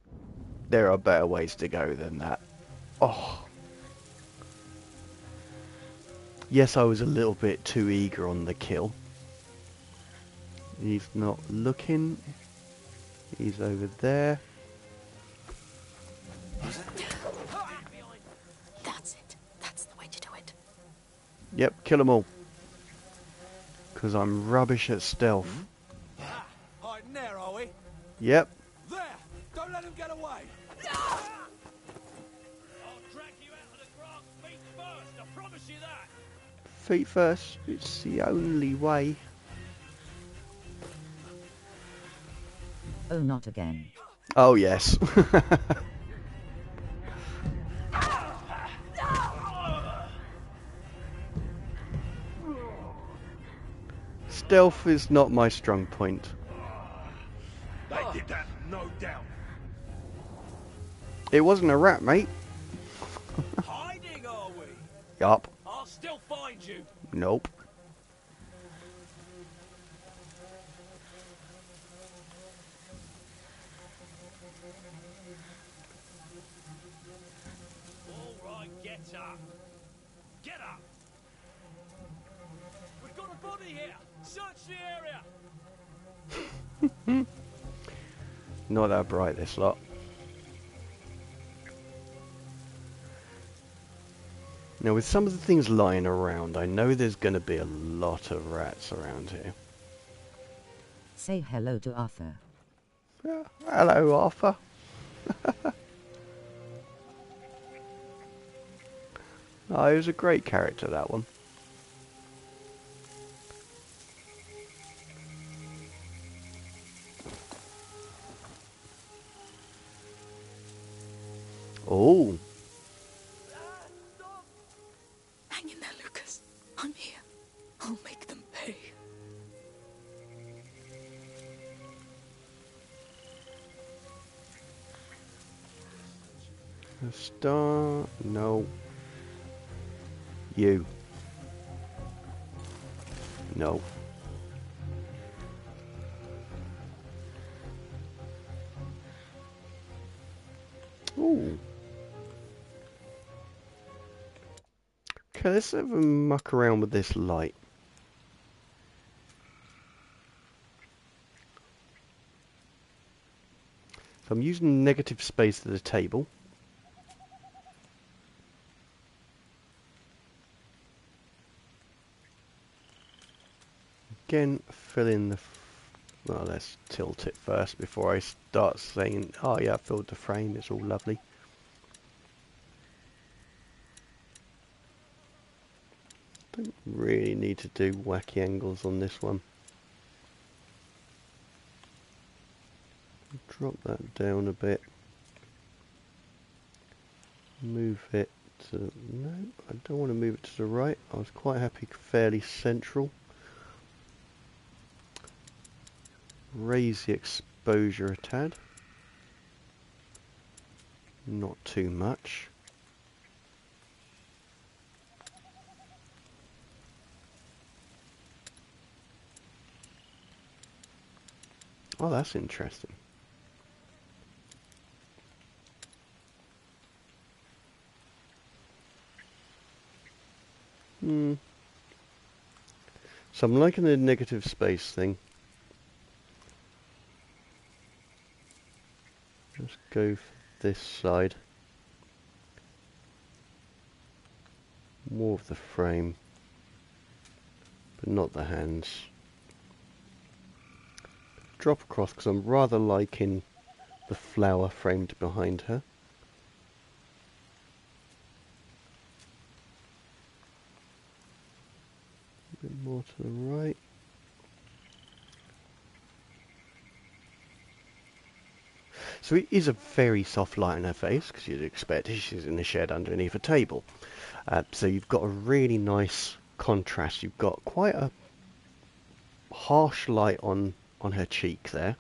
There are better ways to go than that. Oh. Yes, I was a little bit too eager on the kill. He's not looking. He's over there. That's it. That's the way to do it. Yep, kill them all. Because I'm rubbish at stealth. hiding there, are we? Yep. There! Don't let him get away! I'll drag you out of the grass feet first, I promise you that! Feet first. It's the only way. Oh, not again. Oh, yes. Stealth is not my strong point. Did that, no doubt. It wasn't a rat, mate. Hiding, are we? Yup. I'll still find you. Nope. All right, get up. Get up. We've got a body here. Search the area. Not that bright, this lot. Now, with some of the things lying around, I know there's going to be a lot of rats around here. Say hello to Arthur. Yeah, hello, Arthur. Oh, he was a great character, that one. Oh, Hang in there, Lucas. I'm here. I'll make them pay. a star. No. You. No. Ooh. Okay, let's have a muck around with this light. So I'm using negative space at the table. Again, fill in the... Well, let's tilt it first before I start saying, oh yeah, I filled the frame, it's all lovely. Don't really need to do wacky angles on this one. Drop that down a bit. Move it to... No, I don't want to move it to the right. I was quite happy fairly central. Raise the exposure a tad. Not too much. Oh, that's interesting. So I'm liking the negative space thing. Let's go for this side. More of the frame, but not the hands. Drop across because I'm rather liking the flower framed behind her. A bit more to the right. So it is a very soft light on her face, because you'd expect she's in the shed underneath a table. So you've got a really nice contrast. You've got quite a harsh light on her cheek there,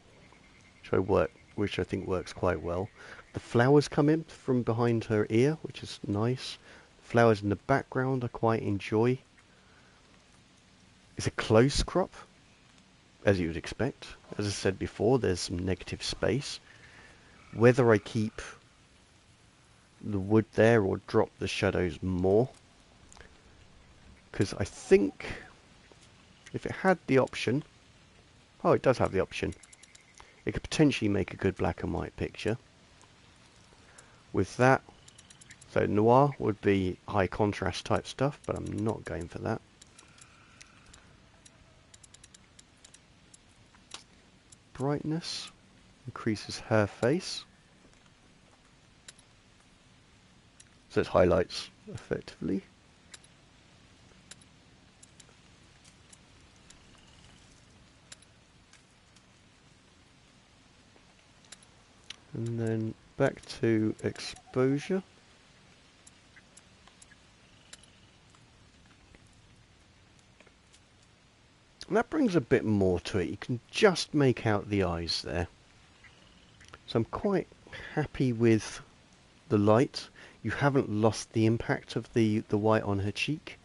which I think works quite well. The flowers come in from behind her ear, which is nice. Flowers in the background I quite enjoy. It's a close crop, as you would expect. As I said before, there's some negative space. Whether I keep the wood there or drop the shadows more, because I think if it had the option, oh, it does have the option, it could potentially make a good black and white picture with that. So noir would be high contrast type stuff, but I'm not going for that. Brightness increases her face, so it highlights effectively. And then back to exposure. And that brings a bit more to it. You can just make out the eyes there. So I'm quite happy with the light. You haven't lost the impact of the white on her cheek.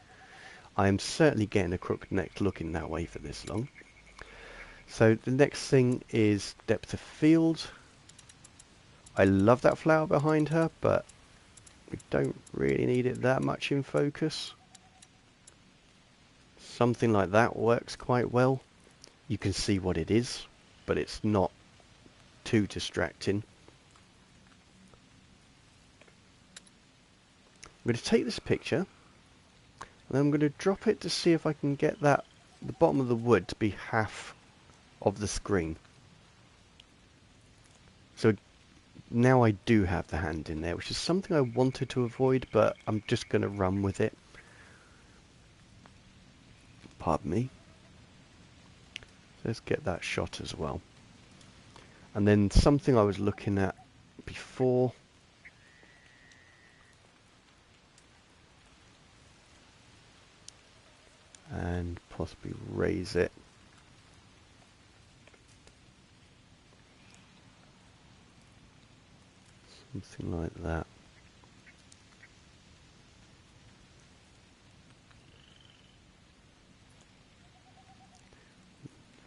I am certainly getting a crooked neck looking that way for this long. So the next thing is depth of field. I love that flower behind her, but we don't really need it that much in focus. Something like that works quite well. You can see what it is, but it's not too distracting. I'm going to take this picture and I'm going to drop it to see if I can get the bottom of the wood to be half of the screen. So now I do have the hand in there, which is something I wanted to avoid, but I'm just going to run with it. Pardon me. Let's get that shot as well. And then something I was looking at before. And possibly raise it. Something like that.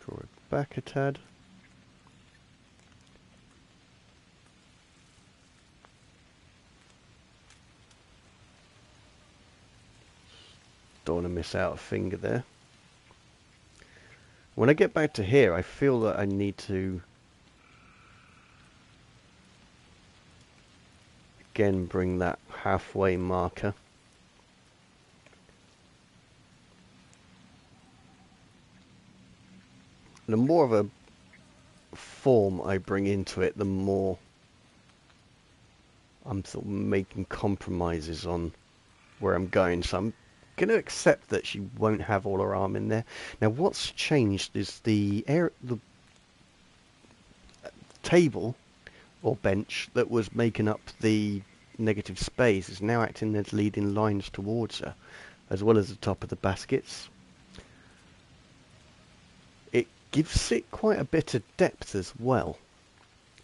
Draw it back a tad. Don't want to miss out a finger there. When I get back to here, I feel that I need to again bring that halfway marker. The more of a form I bring into it, the more I'm sort of making compromises on where I'm going. So I'm going to accept that she won't have all her arm in there. Now what's changed is the table or bench that was making up the negative space is now acting as leading lines towards her, as well as the top of the baskets. It gives it quite a bit of depth as well,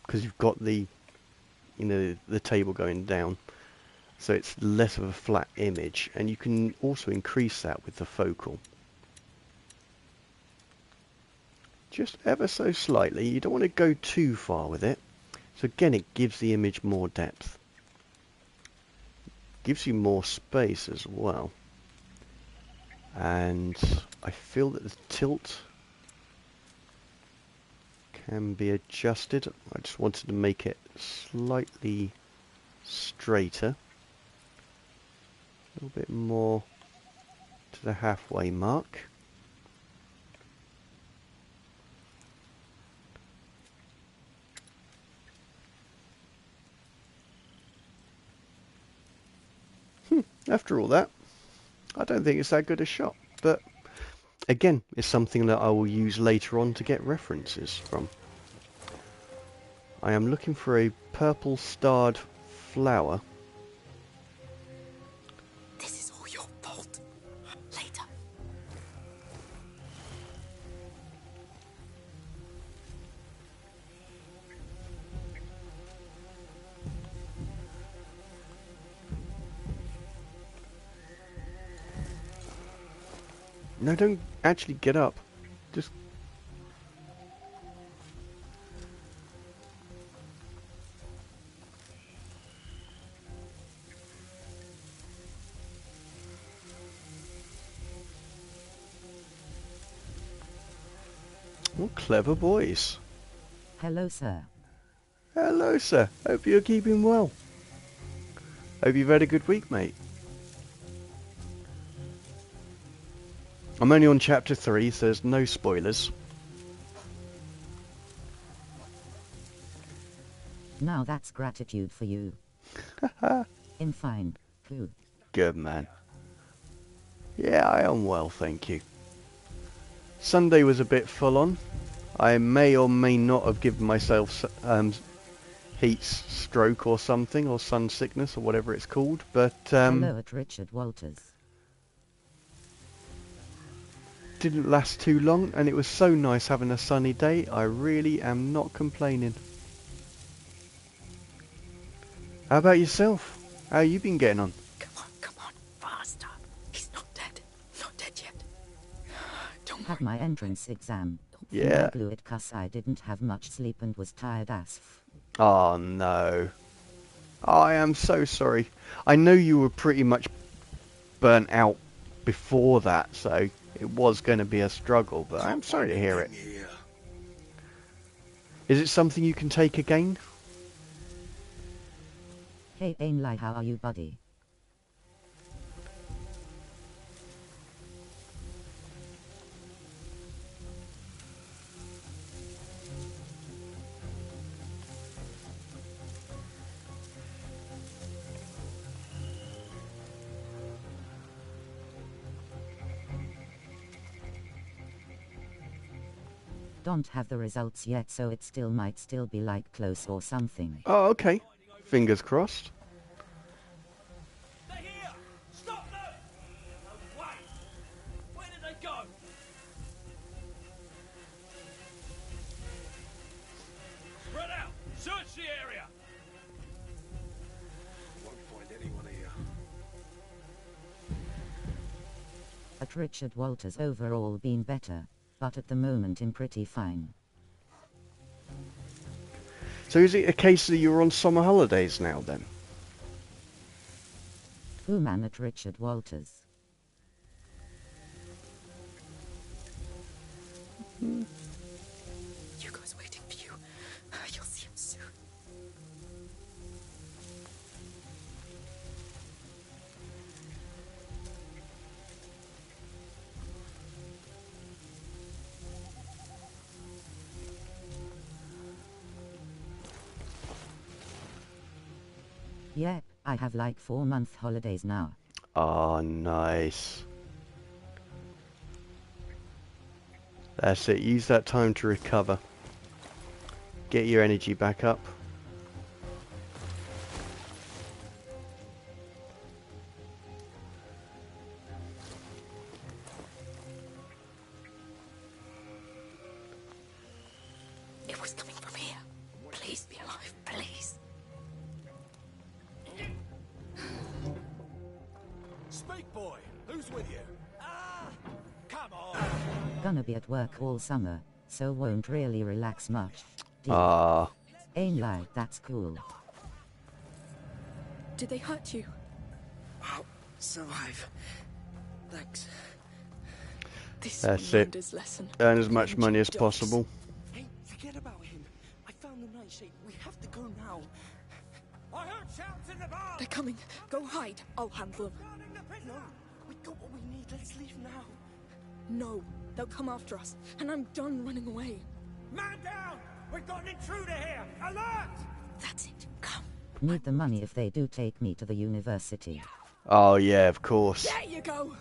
because you've got the table going down, so it's less of a flat image, and you can also increase that with the focal. Just ever so slightly. You don't want to go too far with it. So again, it gives the image more depth. Gives you more space as well. And I feel that the tilt can be adjusted. I just wanted to make it slightly straighter. A little bit more to the halfway mark. After all that, I don't think it's that good a shot, but again, it's something that I will use later on to get references from. I am looking for a purple starred flower. This is all your fault. Later. No, don't actually get up. Just... Oh, clever boys. Hello, sir. Hello, sir. Hope you're keeping well. Hope you've had a good week, mate. I'm only on chapter 3, so there's no spoilers. Now that's gratitude for you. In fine. Who? Good man. Yeah, I am well, thank you. Sunday was a bit full on. I may or may not have given myself heat stroke or something, or sun sickness, or whatever it's called, but Hello at Richard Walters. didn't last too long, and it was so nice having a sunny day. I really am not complaining. How about yourself? How you been getting on? Come on, faster. He's not dead. Not dead yet. Don't Had worry. my entrance exam. Yeah. I blew it 'cause I didn't have much sleep and was tired as f. Oh no. I am so sorry. I know you were pretty much burnt out before that, so it was going to be a struggle, but I'm sorry to hear it. Is it something you can take again? Hey Ainlai, how are you, buddy? Don't have the results yet, so it still might still be like close or something. Oh, okay. Fingers crossed. They're here! Stop them! No way! Where did they go? Spread out! Search the area! Won't find anyone here. At Richard Walters overall been better, but at the moment I'm pretty fine. So is it a case that you're on summer holidays now then? Who man at Richard Walters? Hugo's waiting for you. You'll see him soon. Yeah, I have like 4-month holidays now. Oh, nice. That's it. Use that time to recover. Get your energy back up. It was coming from here. Please be alive, please. Speak, boy! Who's with you? Ah! Come on! Gonna be at work all summer, so won't really relax much. Ah, Ainlai, that's cool. Did they hurt you? I'll survive. Thanks. This That's one it. learned his lesson. earn as much Cringe money as dogs. possible. Hey, forget about him. I found the nightshade. We have to go now. I heard shouts in the bar! They're coming. Go hide. I'll handle them. Guarding the prison! No, we got what we need. Let's leave now. No, they'll come after us, and I'm done running away. Man down! We've got an intruder here! Alert! That's it. Come. Need the money if they do take me to the university. Oh yeah, of course. There you go.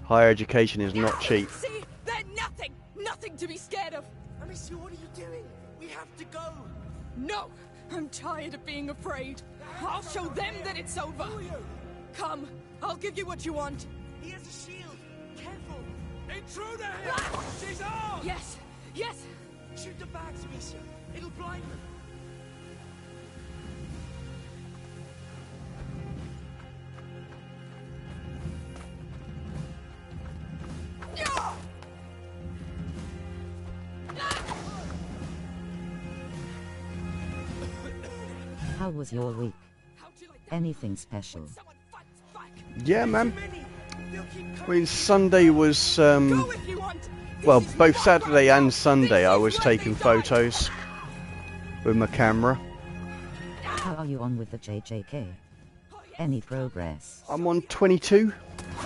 Higher education is not cheap. See? They're nothing. Nothing to be scared of. Amicia, what are you doing? We have to go. No, I'm tired of being afraid. I'll show them that it's over. Who are you? Come, I'll give you what you want. He has a shield. Careful. Intruder here! She's on! Yes, yes. Shoot the bags, Amicia. It'll blind them. How was your week? How'd you like that? Anything special? When someone fights back. Yeah, man. Many. They'll keep I coming. mean, Sunday was, Go if you want. well, This is both my Saturday right and now. Sunday I This was is where taking they die. photos with my camera. How are you on with the JJK? Any progress? I'm on 22?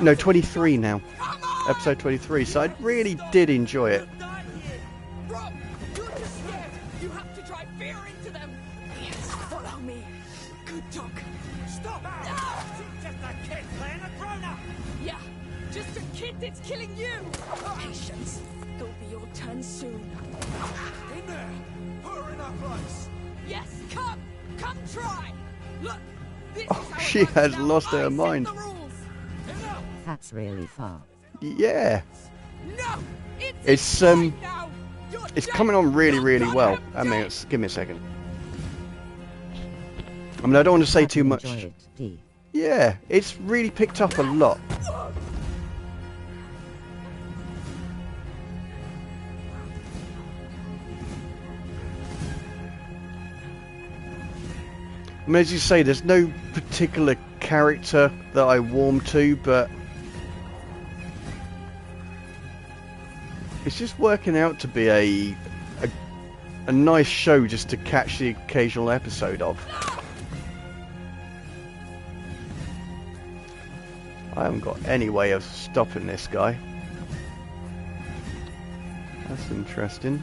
No, 23 now. Come on! Episode 23, so I really did enjoy it. They'll die here. Rob, you're just scared. You have to drive fear into them. Yes, follow me. Good dog. Stop out! Ah! She's just a kid playing a grown-up! Yeah, just a kid that's killing you. Patience. It'll be your turn soon. In there! Put her in her place! Yes, come. Come try. Look. This Oh, is how it she works has now. lost her I set mind. the rules. Enough! That's really far. Yeah, No, It's, mine now. You're it's dead. coming on really, You're really not well. him I mean, dead. give me a second. I mean, I don't want to say Glad too you much. enjoy it, D. Yeah, it's really picked up a lot. I mean, as you say, there's no particular character that I warm to, but it's just working out to be a nice show just to catch the occasional episode of. I haven't got any way of stopping this guy. That's interesting.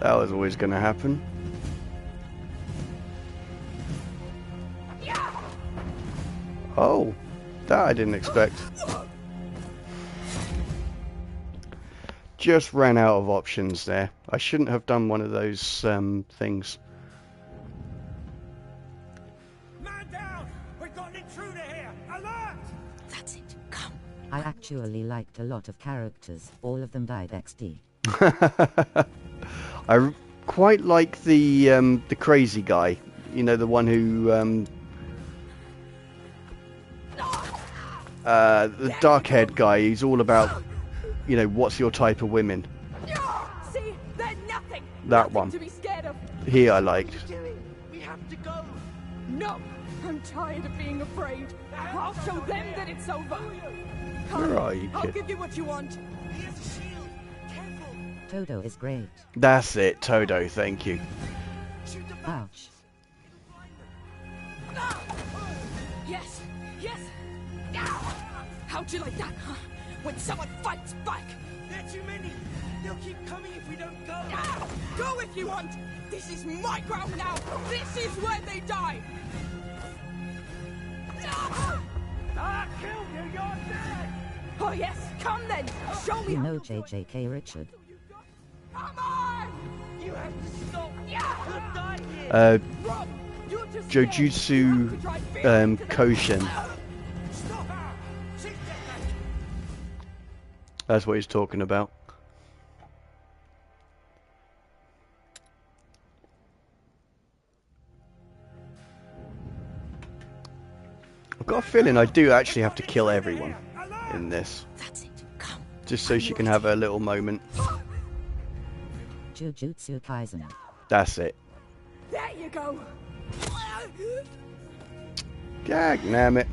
That was always going to happen. Oh, that I didn't expect. Just ran out of options there. I shouldn't have done one of those things. Man down! We've got an intruder here! Alert! That's it. Come. I actually liked a lot of characters. All of them died XD. I quite like the crazy guy. You know, the one who the dark-haired guy. He's all about, you know, what's your type of women. See, they're nothing. That Nothing one. to be scared of. He I liked. We have to go! No, I'm tired of being afraid. I'll show them that it's over. Come, Where are you, I'll kid? give you what you want. Here's a shield! Careful! Toto is great. That's it, Todo. Thank you. Shoot the back! Ouch. Yes, yes. How'd you like that, huh? When someone fights back. There are too many! They'll keep coming if we don't go! Go if you want. This is my ground now. This is where they die. I killed you! You're dead! Oh yes, come then. Show me You how know you'll do it. JJK Richard. Come on! You have to stop! You'll die here! Run! You're just scared. You have to Jojutsu drive fear into them. Koshin. Stop her! She's dead! That's what he's talking about. I've got a feeling I do actually have to kill everyone in this, That's it. Come. just so she can have her little moment. Jujutsu Kaisen. That's it. There you go. Gag, damn it.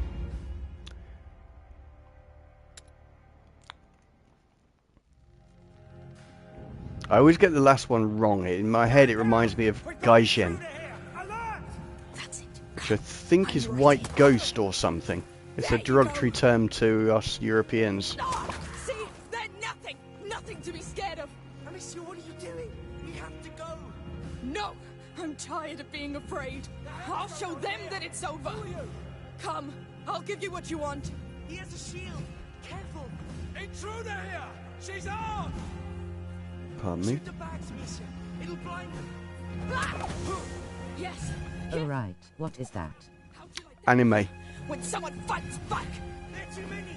I always get the last one wrong. In my head, it reminds me of Gaijin, That's it. which I think is white ghost or something. It's a derogatory term to us Europeans. See, they're nothing. Nothing to be scared of. Alicia, what are you doing? We have to go! No, I'm tired of being afraid. I'll show them that it's over. Come, I'll give you what you want. He has a shield! Careful! Intruder here! She's armed! Pardon me. Shoot the bags, Misha! It'll blind them! Yes. Alright, what is that? How'd you like that? Anime. When someone fights back. There are too many!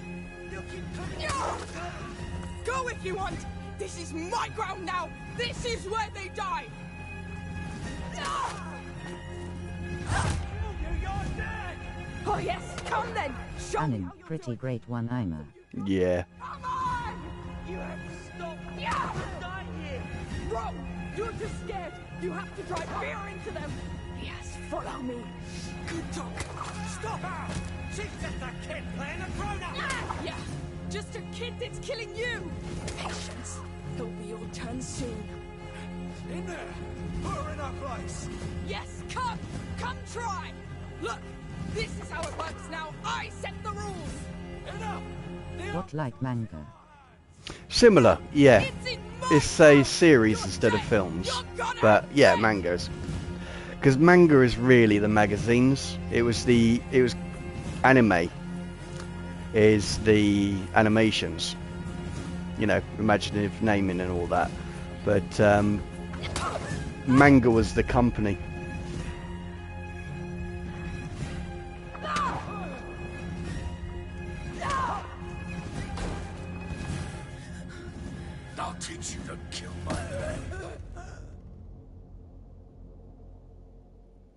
They'll keep coming! Go if you want. This is my ground now. This is where they die. You're dead! Oh yes, come then. Show me Anim, how you'll pretty do it. great one-aimer. Yeah. Come on! You have to stop! Yeah. You'll die here! Bro, you're just scared. You have to drive fear into them. Yes, follow me. Good talk. Stop her! She's just a kid playing a grown-up! Yeah, just a kid that's killing you. Patience. It'll be your turn soon. In there! Put her in her place! Yes, come. Come try. Look, this is how it works now. I set the rules. Enough! What like manga? Similar, yeah. It's in my It's a world. series You're instead of dead. films. You're gonna But yeah, dead. mangas. Because manga is really the magazines. It was anime is the animations. you know, imaginative naming and all that. But manga was the company. I'll teach you to kill my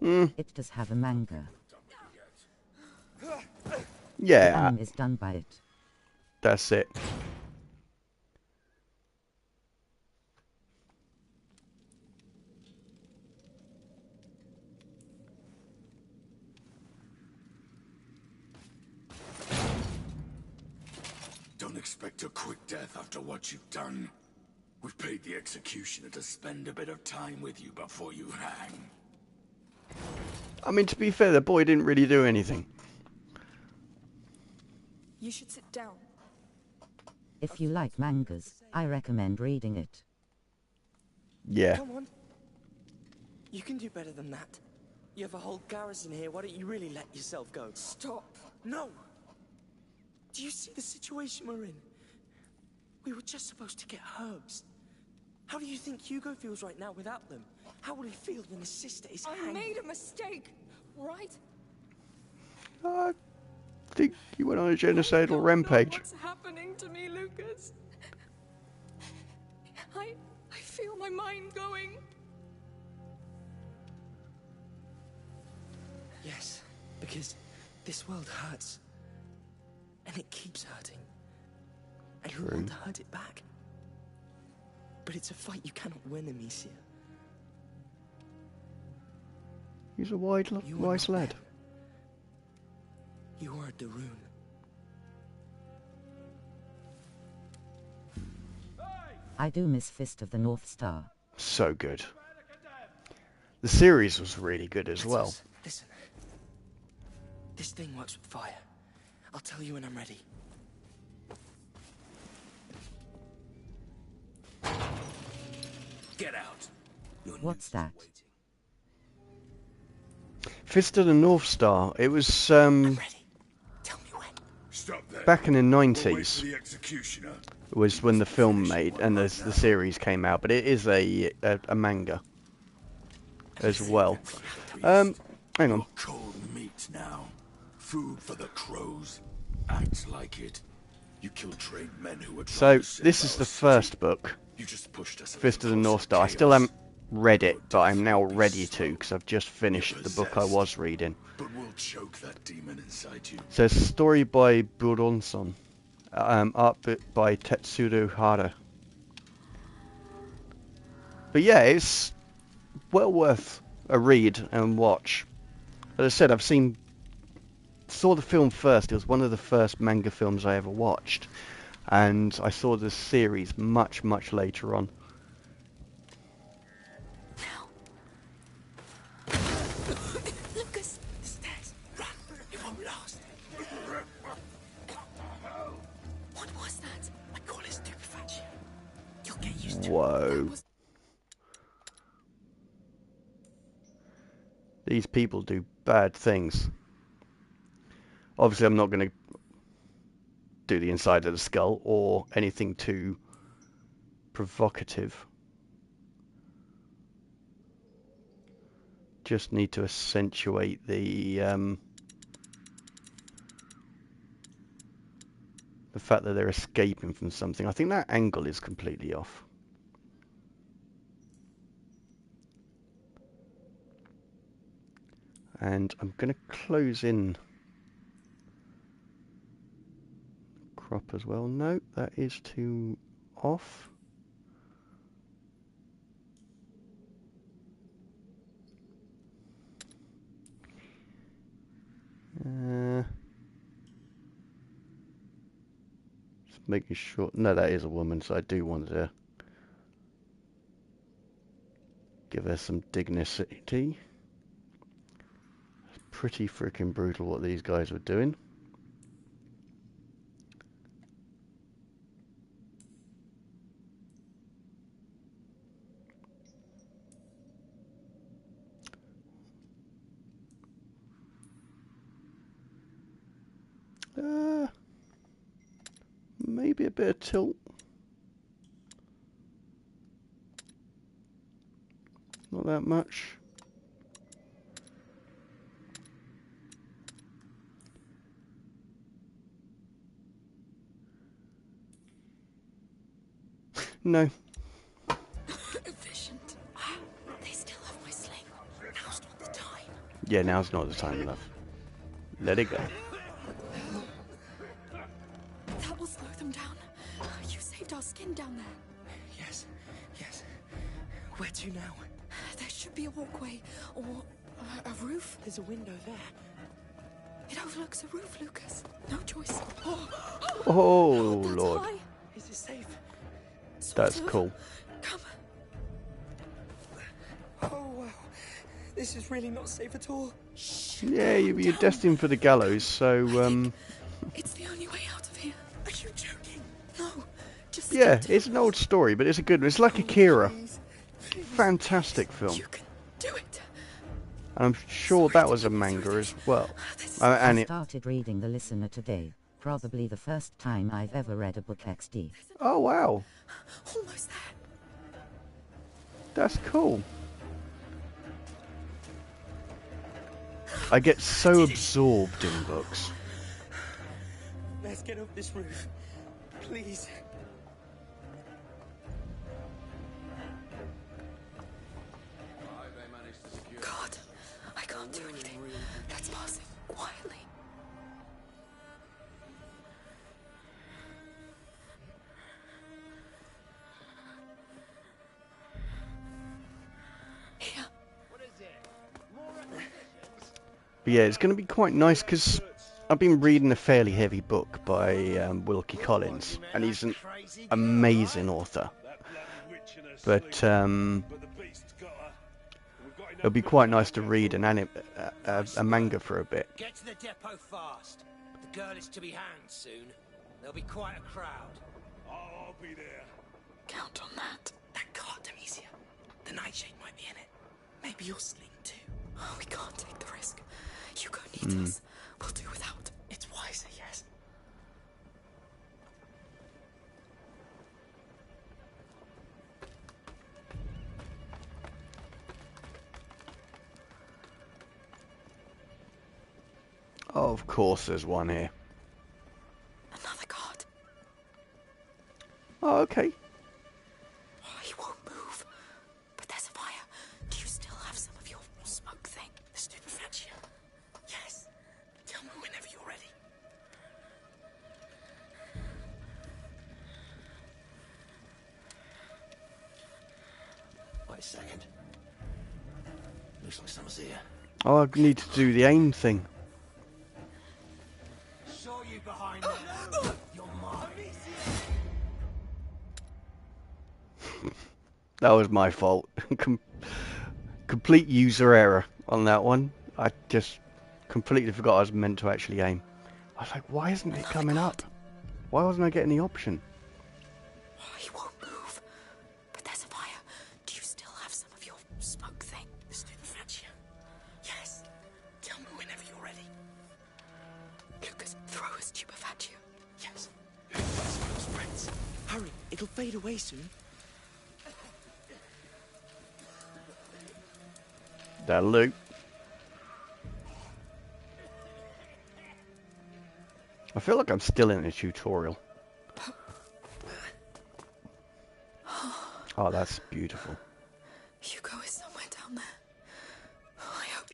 men. It does have a manga. Yeah, Anime is done by it. that's it. Don't expect a quick death after what you've done. We've paid the executioner to spend a bit of time with you before you hang. I mean, to be fair, the boy didn't really do anything. You should sit down. If you like mangas, I recommend reading it. Yeah. Come on. You can do better than that. You have a whole garrison here. Why don't you really let yourself go? Stop. No! Do you see the situation we're in? We were just supposed to get herbs. How do you think Hugo feels right now without them? How will he feel when his sister is I hanged? made a mistake, right? I think you went on a genocidal I don't know rampage. what's happening to me, Lucas? I feel my mind going. Yes, because this world hurts. And it keeps hurting. And you want to hurt it back. But it's a fight you cannot win, Amicia. He's a You are wise not lad. them. You are a Darun. I do miss Fist of the North Star. So good. The series was really good as well. Listen. This thing works with fire. I'll tell you when I'm ready. Get out. Your What's news is that? waiting. Fist of the North Star. It was I'm ready. Tell me when. Stop there. back in the We'll wait 90s. for the executioner. Was when the film made and the series came out, but it is a manga as well. Hang on. You're cold meat now. Food for the crows. Act like it. You killed trained men who were So trying to save this is our the city. first book, You just pushed us a Fist of the little North closer Star. I to still chaos. haven't read it, but I'm now Your death will be ready to slow. because I've just finished You're the book I possessed. was reading. But we'll choke that demon inside you. So it's a story by Buronson, art by Tetsudo Hara. But yeah, it's well worth a read and watch. As I said, saw the film first. It was one of the first manga films I ever watched, and I saw the series much later on. Lucas! The stairs. Run. It won't last. What was that? I call it stupefaction. You'll get used to it. Whoa. These people do bad things. Obviously, I'm not going to do the inside of the skull or anything too provocative. Just need to accentuate the fact that they're escaping from something. I think that angle is completely off. And I'm going to close in crop as well. No, that is too off. Just making sure. No, that is a woman, so I do want to give her some dignity. It's pretty freaking brutal what these guys were doing. Maybe a bit of tilt. Not that much. No. Efficient. They still have my sling. Now's not the time. Yeah, now's not the time, love. Let it go. That will slow them down. You saved our skin down there. Yes, yes. Where to now? There should be a walkway or a roof. There's a window there. It overlooks a roof, Lucas. No choice. Oh, That's Lord. high. Is it safe? Sort That's of. cool. Come. Oh, wow. This is really not safe at all. Yeah, you're Down. destined for the gallows, so, It's the only way out of here. Are you joking? No. Just yeah, stick to it's an old story, but it's a good one. It's like Akira. Fantastic film. You can do it. And I'm sure that was a manga as well. And I it... started reading The Listener today. Probably the first time I've ever read a book XD. Oh, wow. Almost there. That's cool. I get so absorbed in books. Let's get up this roof. Please. God, I can't do anything. Let's pass him quietly. Here. But yeah, it's going to be quite nice because I've been reading a fairly heavy book by Wilkie Collins, and he's an amazing author. But it'll be quite nice to read a manga for a bit. Get to the depot fast. The girl is to be hanged soon. There'll be quite a crowd. I'll be there. Count on that. That card, Demesia. The nightshade might be in it. Maybe your sling too. Oh, we can't take the risk. Hugo needs us. We'll do without. It's wiser, yes. Oh, of course there's one here. Another guard. Oh, okay. Oh, he won't move. But there's a fire. Do you still have some of your smoke thing? The stupefaction. Yes. Tell me whenever you're ready. Wait a second. Looks like someone's here. Oh, I need to do the aim thing. Saw you behind there. You're mine. That was my fault. Complete user error on that one. I just completely forgot I was meant to actually aim. I was like, why isn't it coming up? Why wasn't I getting the option? Oh, he won't move. But there's a fire. Do you still have some of your smoke thing? The stupefaction. Yes. Tell me whenever you're ready. Lucas, throw a stupefatio. Yes. Friends. Hurry. It'll fade away soon. That'll do. I feel like I'm still in a tutorial. Oh, that's beautiful. Hugo is somewhere down there. Oh, I hope.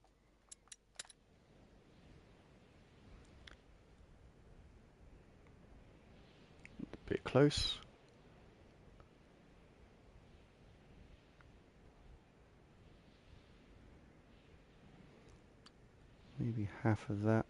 A bit close. Maybe half of that.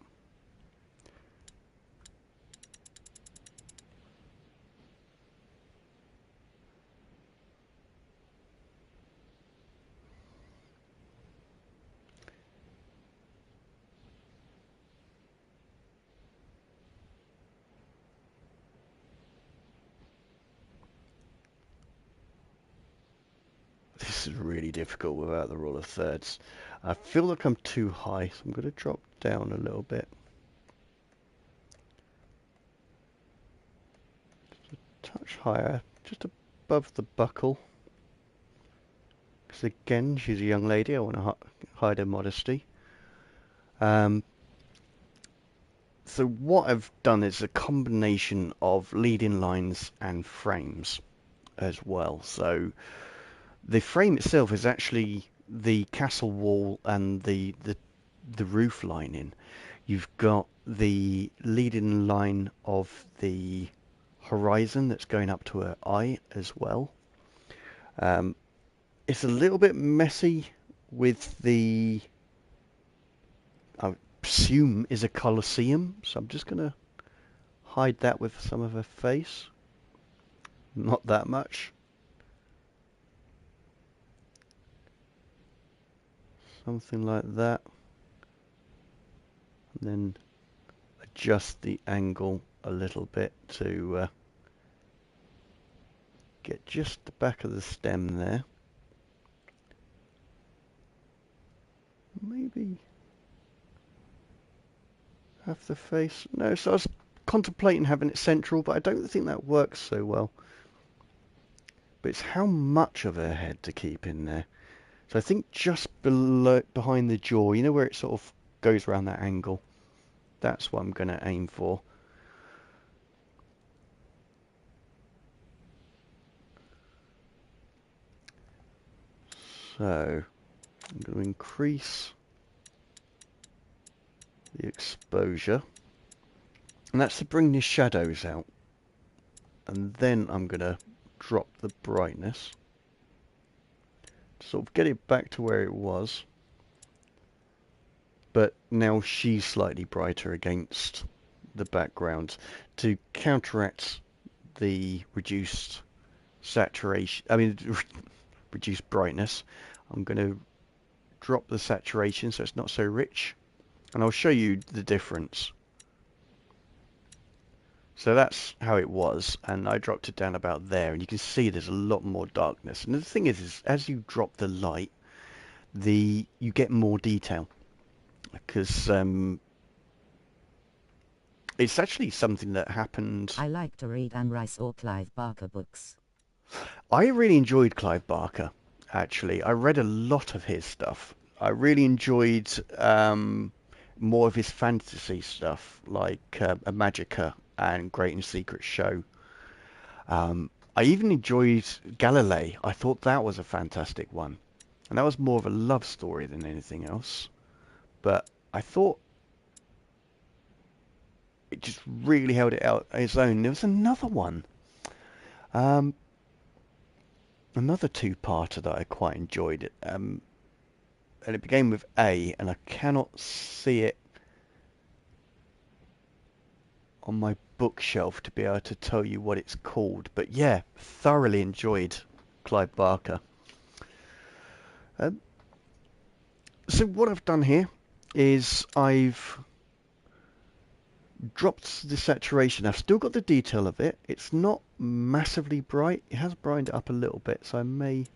This is really difficult without the rule of thirds. I feel like I'm too high, so I'm going to drop down a little bit. Just a touch higher, just above the buckle. Because because again, she's a young lady. I want to hide her modesty. So what I've done is a combination of leading lines and frames as well. So the frame itself is actually the castle wall and the roof lining. You've got the leading line of the horizon that's going up to her eye as well. It's a little bit messy with the, I presume is a Colosseum, so I'm just going to hide that with some of her face. Not that much. Something like that. And then adjust the angle a little bit to get just the back of the stem there. Maybe have the face. No, so I was contemplating having it central, but I don't think that works so well. But it's how much of her head to keep in there. So I think just below, behind the jaw, you know where it sort of goes around that angle. That's what I'm going to aim for. So I'm going to increase the exposure, and that's to bring the shadows out. And then I'm going to drop the brightness to sort of get it back to where it was. But now she's slightly brighter against the background to counteract the reduced saturation. I mean, reduced brightness. I'm going to drop the saturation so it's not so rich, and I'll show you the difference. So that's how it was, and I dropped it down about there, and you can see there's a lot more darkness. And the thing is as you drop the light, you get more detail, because it's actually something that happened. I like to read Anne Rice or Clive Barker books. I really enjoyed Clive Barker, actually. I read a lot of his stuff. I really enjoyed more of his fantasy stuff, like Magica and Great and Secret Show. I even enjoyed Galilei. I thought that was a fantastic one. And that was more of a love story than anything else. But I thought it just really held it out on its own. There was another one. Another two-parter that I quite enjoyed. And it began with A, and I cannot see it on my bookshelf to be able to tell you what it's called. But yeah, thoroughly enjoyed Clive Barker. So what I've done here is I've dropped the saturation. I've still got the detail of it. It's not massively bright. It has brightened it up a little bit, so I may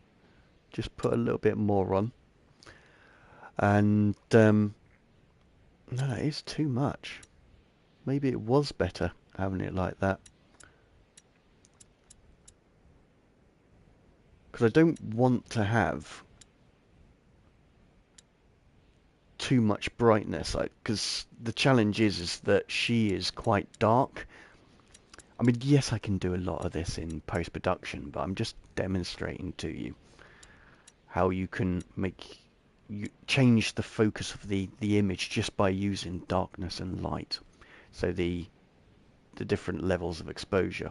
just put a little bit more on. And no, that is too much. Maybe it was better having it like that, because I don't want to have too much brightness, because the challenge is that she is quite dark. I mean, yes, I can do a lot of this in post-production, but I'm just demonstrating to you how you can change the focus of the image just by using darkness and light. So the different levels of exposure.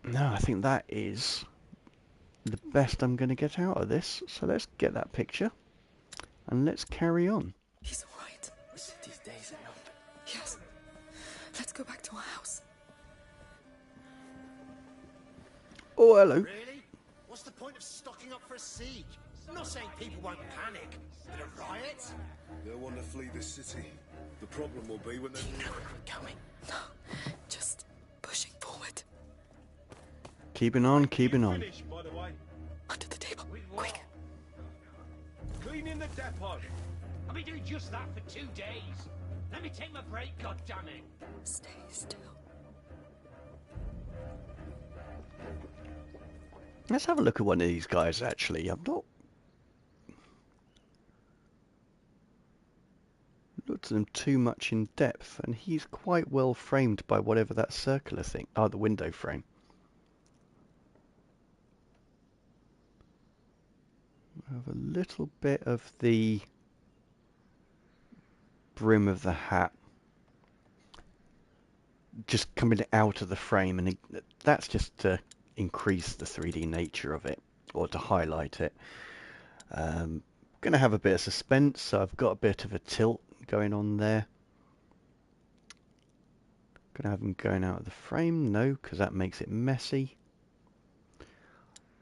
No, I think that is the best I'm going to get out of this. So let's get that picture and let's carry on. He's all right. The city's days are numbered. Yes. Let's go back to our house. Oh, hello. Really? What's the point of stocking up for a siege? I'm not saying people won't panic, but a riot? They'll want to flee the city. The problem will be when they... You know we're coming. No, just pushing forward. Keeping on, keeping on. Finished, by the way. Under the table. With what? Quick. Cleaning the depot. I'll be doing just that for 2 days. Let me take my break, goddammit! Stay still. Let's have a look at one of these guys, actually. I've not looked at them too much in depth, and he's quite well framed by whatever that circular thing... Oh, the window frame. I have a little bit of the brim of the hat just coming out of the frame, and that's just to increase the 3D nature of it, or to highlight it. Going to have a bit of suspense, so I've got a bit of a tilt going on there. Going to have him going out of the frame, no, because that makes it messy.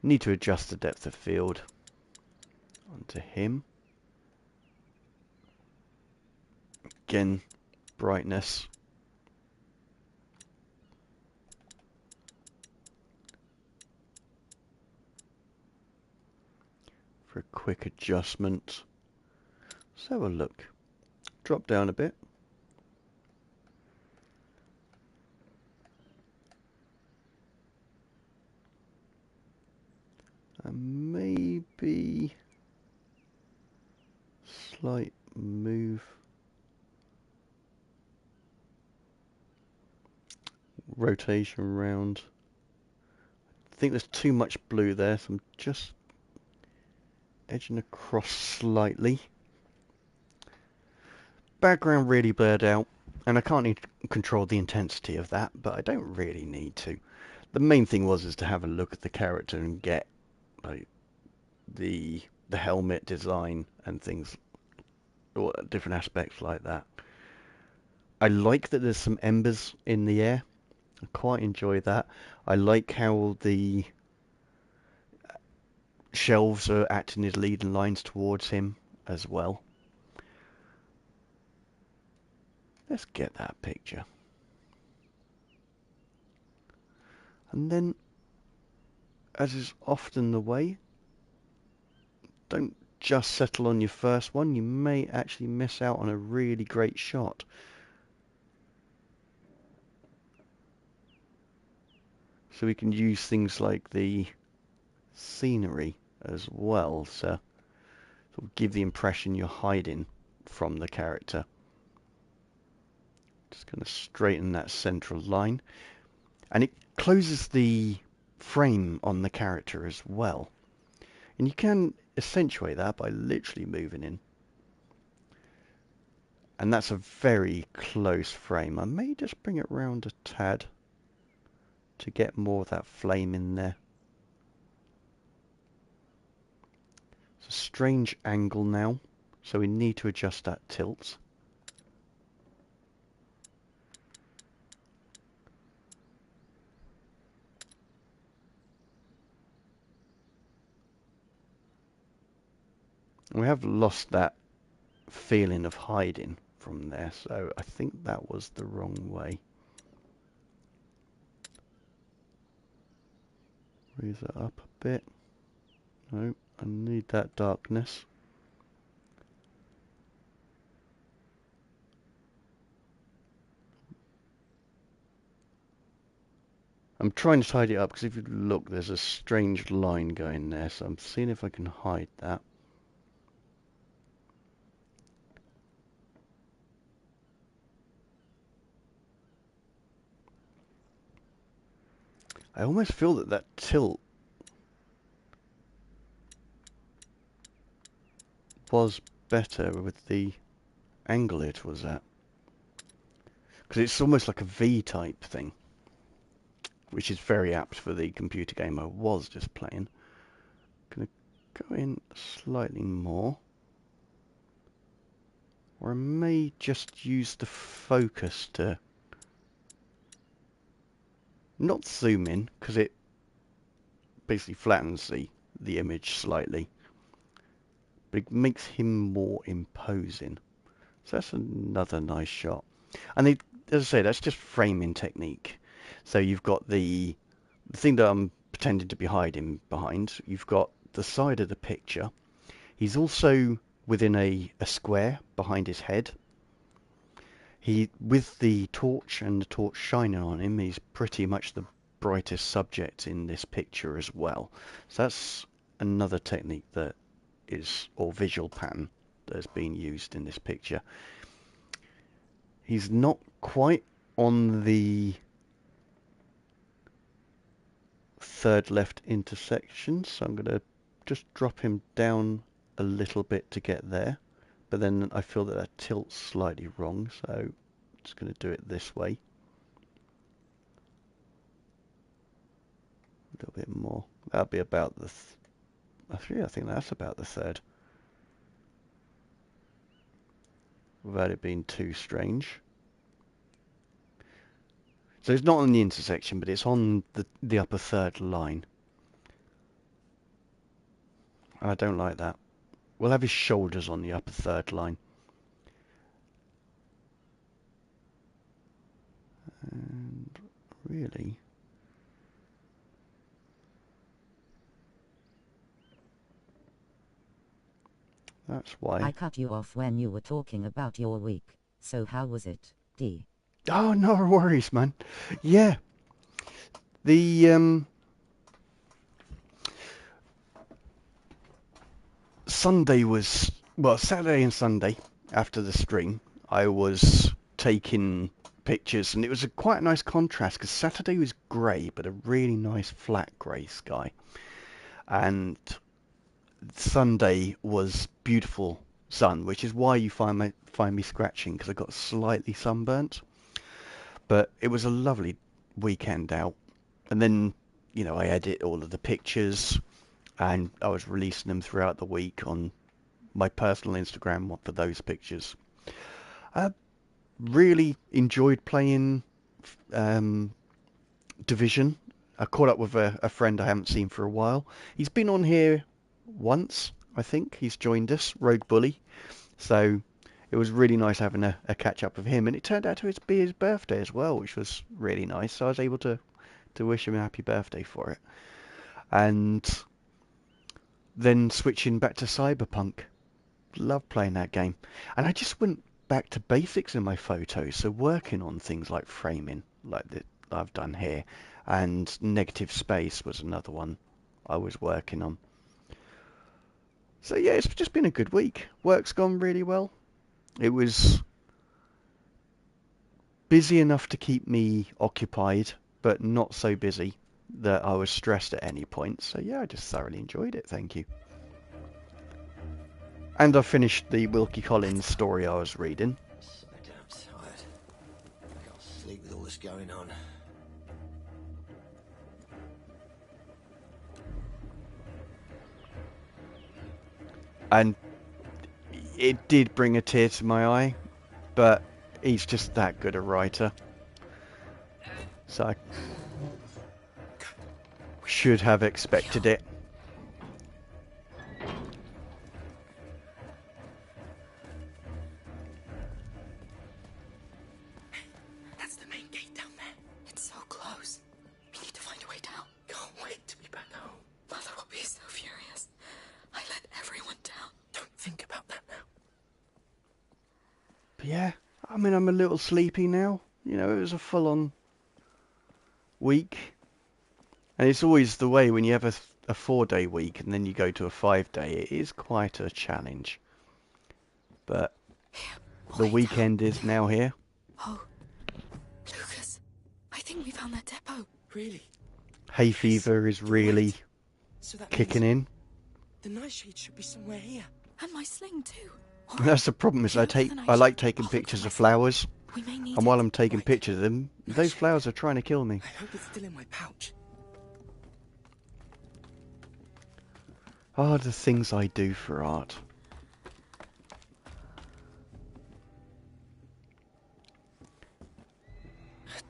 Need to adjust the depth of field onto him. Again, brightness. For a quick adjustment. Let's have a look. Drop down a bit. And maybe slight move. Rotation round. I think there's too much blue there, so I'm just edging across slightly. Background really blurred out, and I can't need to control the intensity of that, but I don't really need to. The main thing is to have a look at the character and get like the helmet design and things, or different aspects like that. I like that there's some embers in the air. I quite enjoy that. I like how the shelves are acting as leading lines towards him as well. Let's get that picture. And then, as is often the way, don't just settle on your first one. You may actually miss out on a really great shot. So we can use things like the scenery as well, so sort of give the impression you're hiding from the character. Just going to straighten that central line. And it closes the frame on the character as well. And you can accentuate that by literally moving in. And that's a very close frame. I may just bring it round a tad to get more of that flame in there. It's a strange angle now, so we need to adjust that tilt. We have lost that feeling of hiding from there, so I think that was the wrong way. Raise it up a bit. No, I need that darkness. I'm trying to tidy it up because if you look, there's a strange line going there, so I'm seeing if I can hide that. I almost feel that that tilt was better with the angle it was at. Because it's almost like a V-type thing, which is very apt for the computer game I was just playing. Gonna go in slightly more. Or I may just use the focus to not zoom in, because it basically flattens the image slightly. But it makes him more imposing. So that's another nice shot. And as I say, that's just framing technique. So you've got the thing that I'm pretending to be hiding behind. You've got the side of the picture. He's also within a square behind his head. with the torch and the torch shining on him, he's pretty much the brightest subject in this picture as well. So that's another technique that is, or visual pattern that has been used in this picture. He's not quite on the third left intersection, so I'm going to just drop him down a little bit to get there. But then I feel that that tilts slightly wrong, so I'm just going to do it this way. A little bit more. That'll be about the... I think that's about the third. Without it being too strange. So it's not on the intersection, but it's on the upper third line. I don't like that. We'll have his shoulders on the upper third line. And really... That's why. I cut you off when you were talking about your week. So how was it, D? Oh, no worries, man. Yeah. The Sunday was... Well, Saturday and Sunday, after the stream, I was taking pictures, and it was quite a nice contrast, because Saturday was grey, but a really nice flat grey sky. And Sunday was beautiful sun, which is why you find me scratching, because I got slightly sunburnt. But it was a lovely weekend out. And then, you know, I edit all of the pictures, and I was releasing them throughout the week on my personal Instagram for those pictures. I really enjoyed playing Division. I caught up with a friend I haven't seen for a while. He's been on here once, I think. He's joined us, Rogue Bully. So it was really nice having a catch up with him. And it turned out to be his birthday as well, which was really nice. So I was able to wish him a happy birthday for it. And then switching back to Cyberpunk. Love playing that game. And I just went back to basics in my photos. So working on things like framing, like that I've done here. And negative space was another one I was working on. So yeah, it's just been a good week. Work's gone really well. It was busy enough to keep me occupied, but not so busy that I was stressed at any point. So yeah, I just thoroughly enjoyed it, thank you. And I finished the Wilkie Collins story I was reading. So damn tired. I can't sleep with all this going on. And it did bring a tear to my eye, but he's just that good a writer. So I should have expected it. That's the main gate down there. It's so close. We need to find a way down. Can't wait to be back home. Mother will be so furious. I let everyone down. Don't think about that now. But yeah, I mean, I'm a little sleepy now. You know, it was a full-on week. And it's always the way when you have a 4-day week and then you go to a 5-day. It is quite a challenge. But the weekend is now here. Oh, Lucas, I think we found that depot. Really? Hay fever is really So that kicking means in. the nightshade should be somewhere here. And my sling too. That's the problem, is I like taking pictures of flowers. We may need And while it. I'm taking pictures of them, those flowers are trying to kill me. I hope it's still in my pouch. Oh, the things I do for art.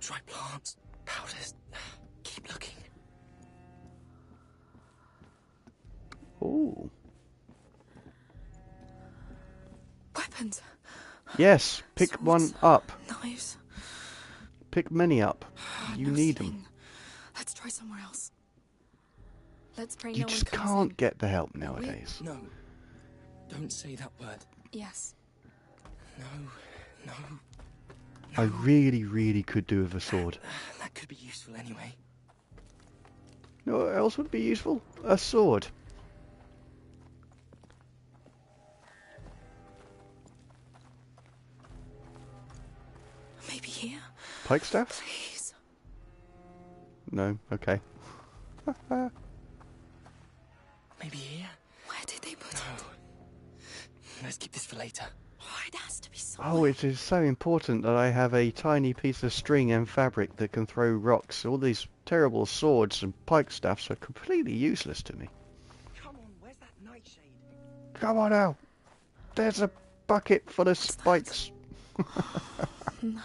Dry plants, powders. Keep looking. Ooh. Weapons. Yes, pick Swords, one up. Knives. Pick many up. You No need sling. them. Let's try somewhere else. Let's pray You no just one comes can't in. get the help nowadays. No. Don't say that word. Yes. No. No. I really, really could do with a sword. That could be useful anyway. You know what else would be useful? A sword. Maybe here? Pike staff? Please. No, okay. Maybe here? Where did they put it? Let's keep this for later. Oh, it has to be somewhere. Oh, it is so important that I have a tiny piece of string and fabric that can throw rocks. All these terrible swords and pike staffs are completely useless to me. Come on, where's that nightshade? Come on now. There's a bucket full of spikes. No.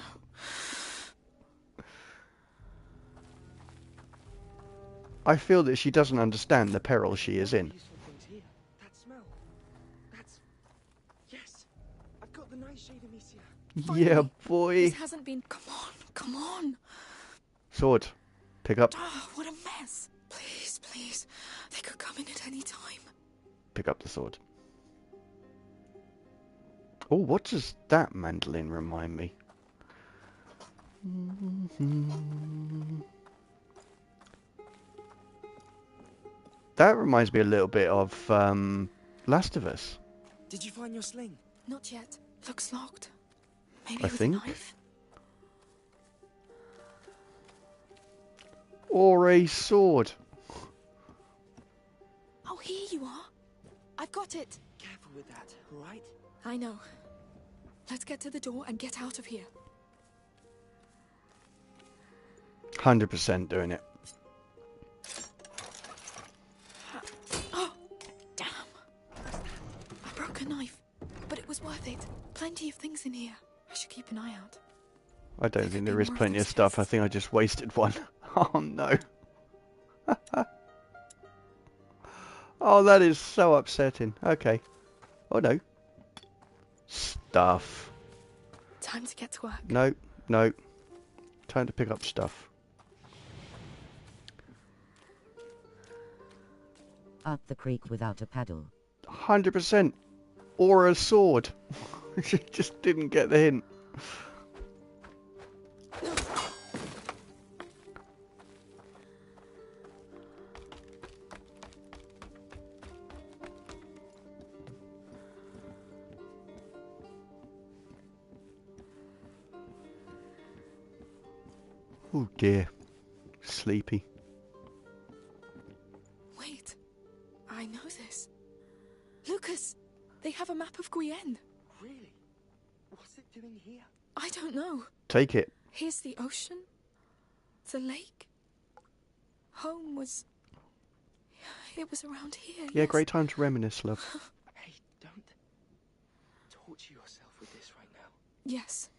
I feel that she doesn't understand the peril she is in. You saw things here. That smell. That's... Yes. I've got the nightshade, Amicia. Finally. Yeah, boy. This hasn't been... Come on. Sword. Pick up. Oh, what a mess. Please, please. They could come in at any time. Pick up the sword. Oh, what does that mandolin remind me? That reminds me a little bit of Last of Us. Did you find your sling? Not yet. Looks locked. Maybe I with think. a knife? Or a sword. Oh, here you are. I've got it. Careful with that, all right? I know. Let's get to the door and get out of here. 100% doing it. Oh, damn. I broke a knife, but it was worth it. Plenty of things in here. I should keep an eye out. I don't think there is plenty of stuff. I think I just wasted one. Oh no. Oh, that is so upsetting. Okay. Oh no. Stuff. Time to get to work. No, no. Time to pick up stuff. Up the creek without a paddle. 100%. Or a sword. She just didn't get the hint. Oh dear. Sleepy. Wait. I know this. Lucas! They have a map of Guyenne. Really? What's it doing here? I don't know. Take it. Here's the ocean. The lake. Home was... It was around here. Yeah, yes. great time to reminisce, love. Hey, don't torture yourself with this right now. Yes.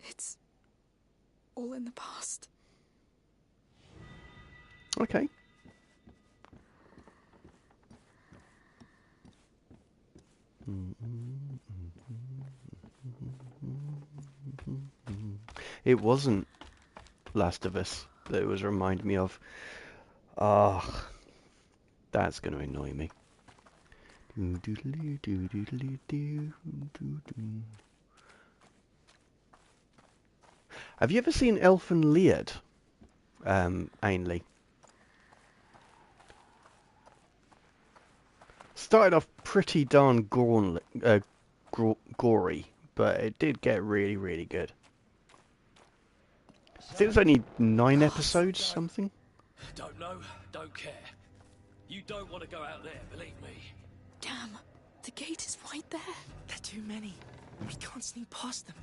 It's... all in the past. Okay. It wasn't Last of Us that it was reminding me of. Ah, that's going to annoy me. Have you ever seen Elfen Lied, Ainley? Started off pretty darn gory, but it did get really, really good. I think it's only 9 episodes, something. Don't know, don't care. You don't want to go out there, believe me. Damn. The gate is right there. There are too many. We can't sneak past them.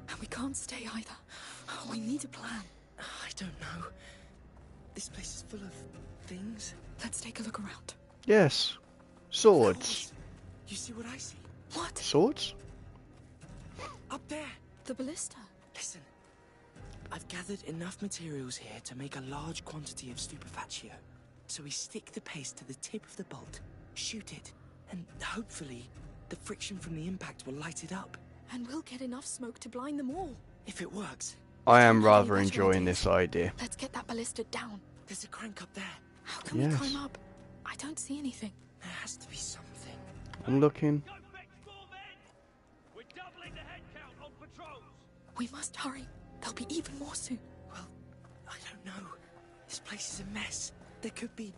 And we can't stay either. Oh, we need a plan. I don't know. This place is full of things. Let's take a look around. Yes. Swords. You see what I see? What? Swords? Up there. The ballista. Listen. I've gathered enough materials here to make a large quantity of stupefactio. So we stick the paste to the tip of the bolt, shoot it, and hopefully the friction from the impact will light it up. And we'll get enough smoke to blind them all. If it works. I am Don't have rather any better enjoying ideas. this idea. Let's get that ballista down. There's a crank up there. How can Yes. we climb up? I don't see anything. There has to be something. I'm looking. Go fetch more men! We're doubling the head count on patrols! We must hurry. There'll be even more soon. Well, I don't know. This place is a mess. There could be...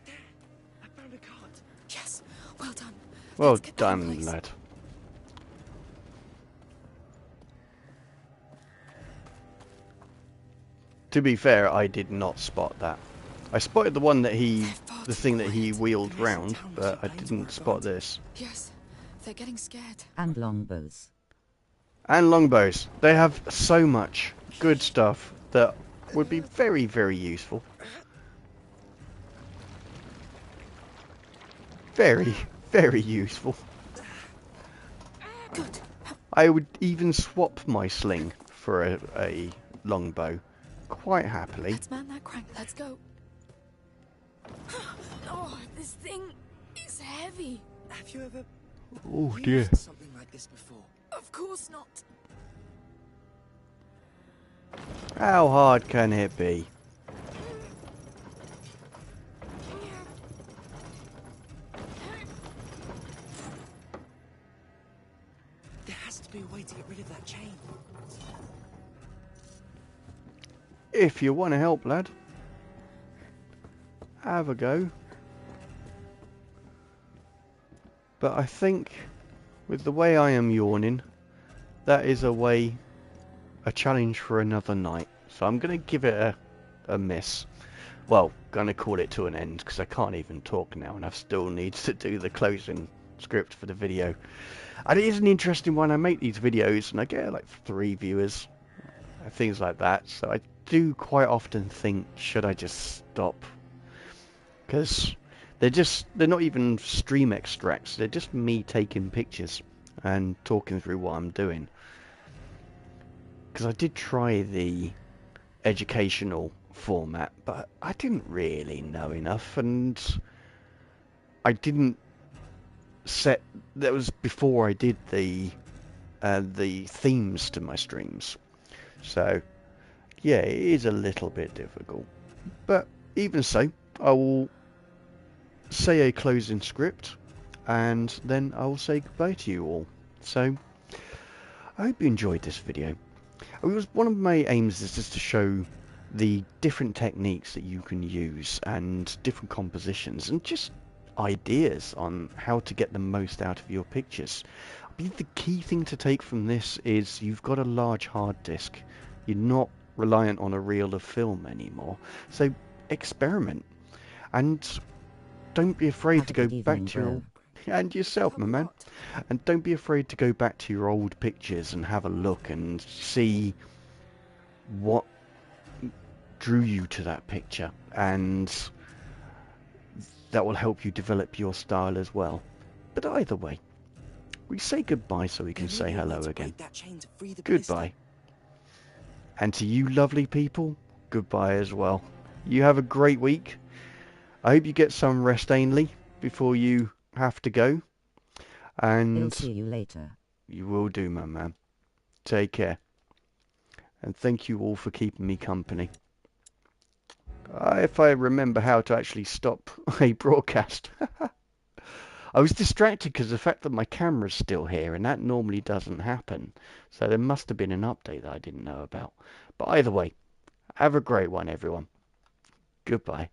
There! I found a cart. Yes, well done. Well Let's get that in done, place. lad. To be fair, I did not spot that. I spotted the one that the thing that he wheeled round, but I didn't spot this. Yes, they're getting scared. And longbows. And longbows. They have so much good stuff that would be very, very useful. Very, very useful. Good. I would even swap my sling for a longbow quite happily. Let's man that crank. Let's go. Oh, this thing is heavy. Have you ever Oh dear. used something like this before? Of course not. How hard can it be? There has to be a way to get rid of that chain. If you want to help, lad, have a go. But I think, with the way I am yawning, that is a challenge for another night. So I'm going to give it a miss. Well, going to call it to an end, because I can't even talk now, and I still need to do the closing script for the video. And it is an interesting one. I make these videos, and I get like 3 viewers, things like that. So I do quite often think, should I just stop? Because they're not even stream extracts. They're just me taking pictures and talking through what I'm doing. Because I did try the educational format, but I didn't really know enough, and I didn't set. That was before I did the themes to my streams. So yeah, it is a little bit difficult, but even so, I will say a closing script, and then I will say goodbye to you all. So I hope you enjoyed this video. One of my aims is just to show the different techniques that you can use and different compositions and just ideas on how to get the most out of your pictures. I believe the key thing to take from this is you've got a large hard disk. You're not reliant on a reel of film anymore. So experiment, and don't be afraid to go back to your... And yourself, my man. And don't be afraid to go back to your old pictures and have a look and see what drew you to that picture, and that will help you develop your style as well. But either way, we say goodbye so we can say hello again. Goodbye. And to you lovely people, goodbye as well. You have a great week. I hope you get some rest, Ainley, before you have to go. And We'll see you later. You will do, my man. Take care. And thank you all for keeping me company. If I remember how to actually stop a broadcast. I was distracted because of the fact that my camera's still here, and that normally doesn't happen. So there must have been an update that I didn't know about. But either way, have a great one, everyone. Goodbye.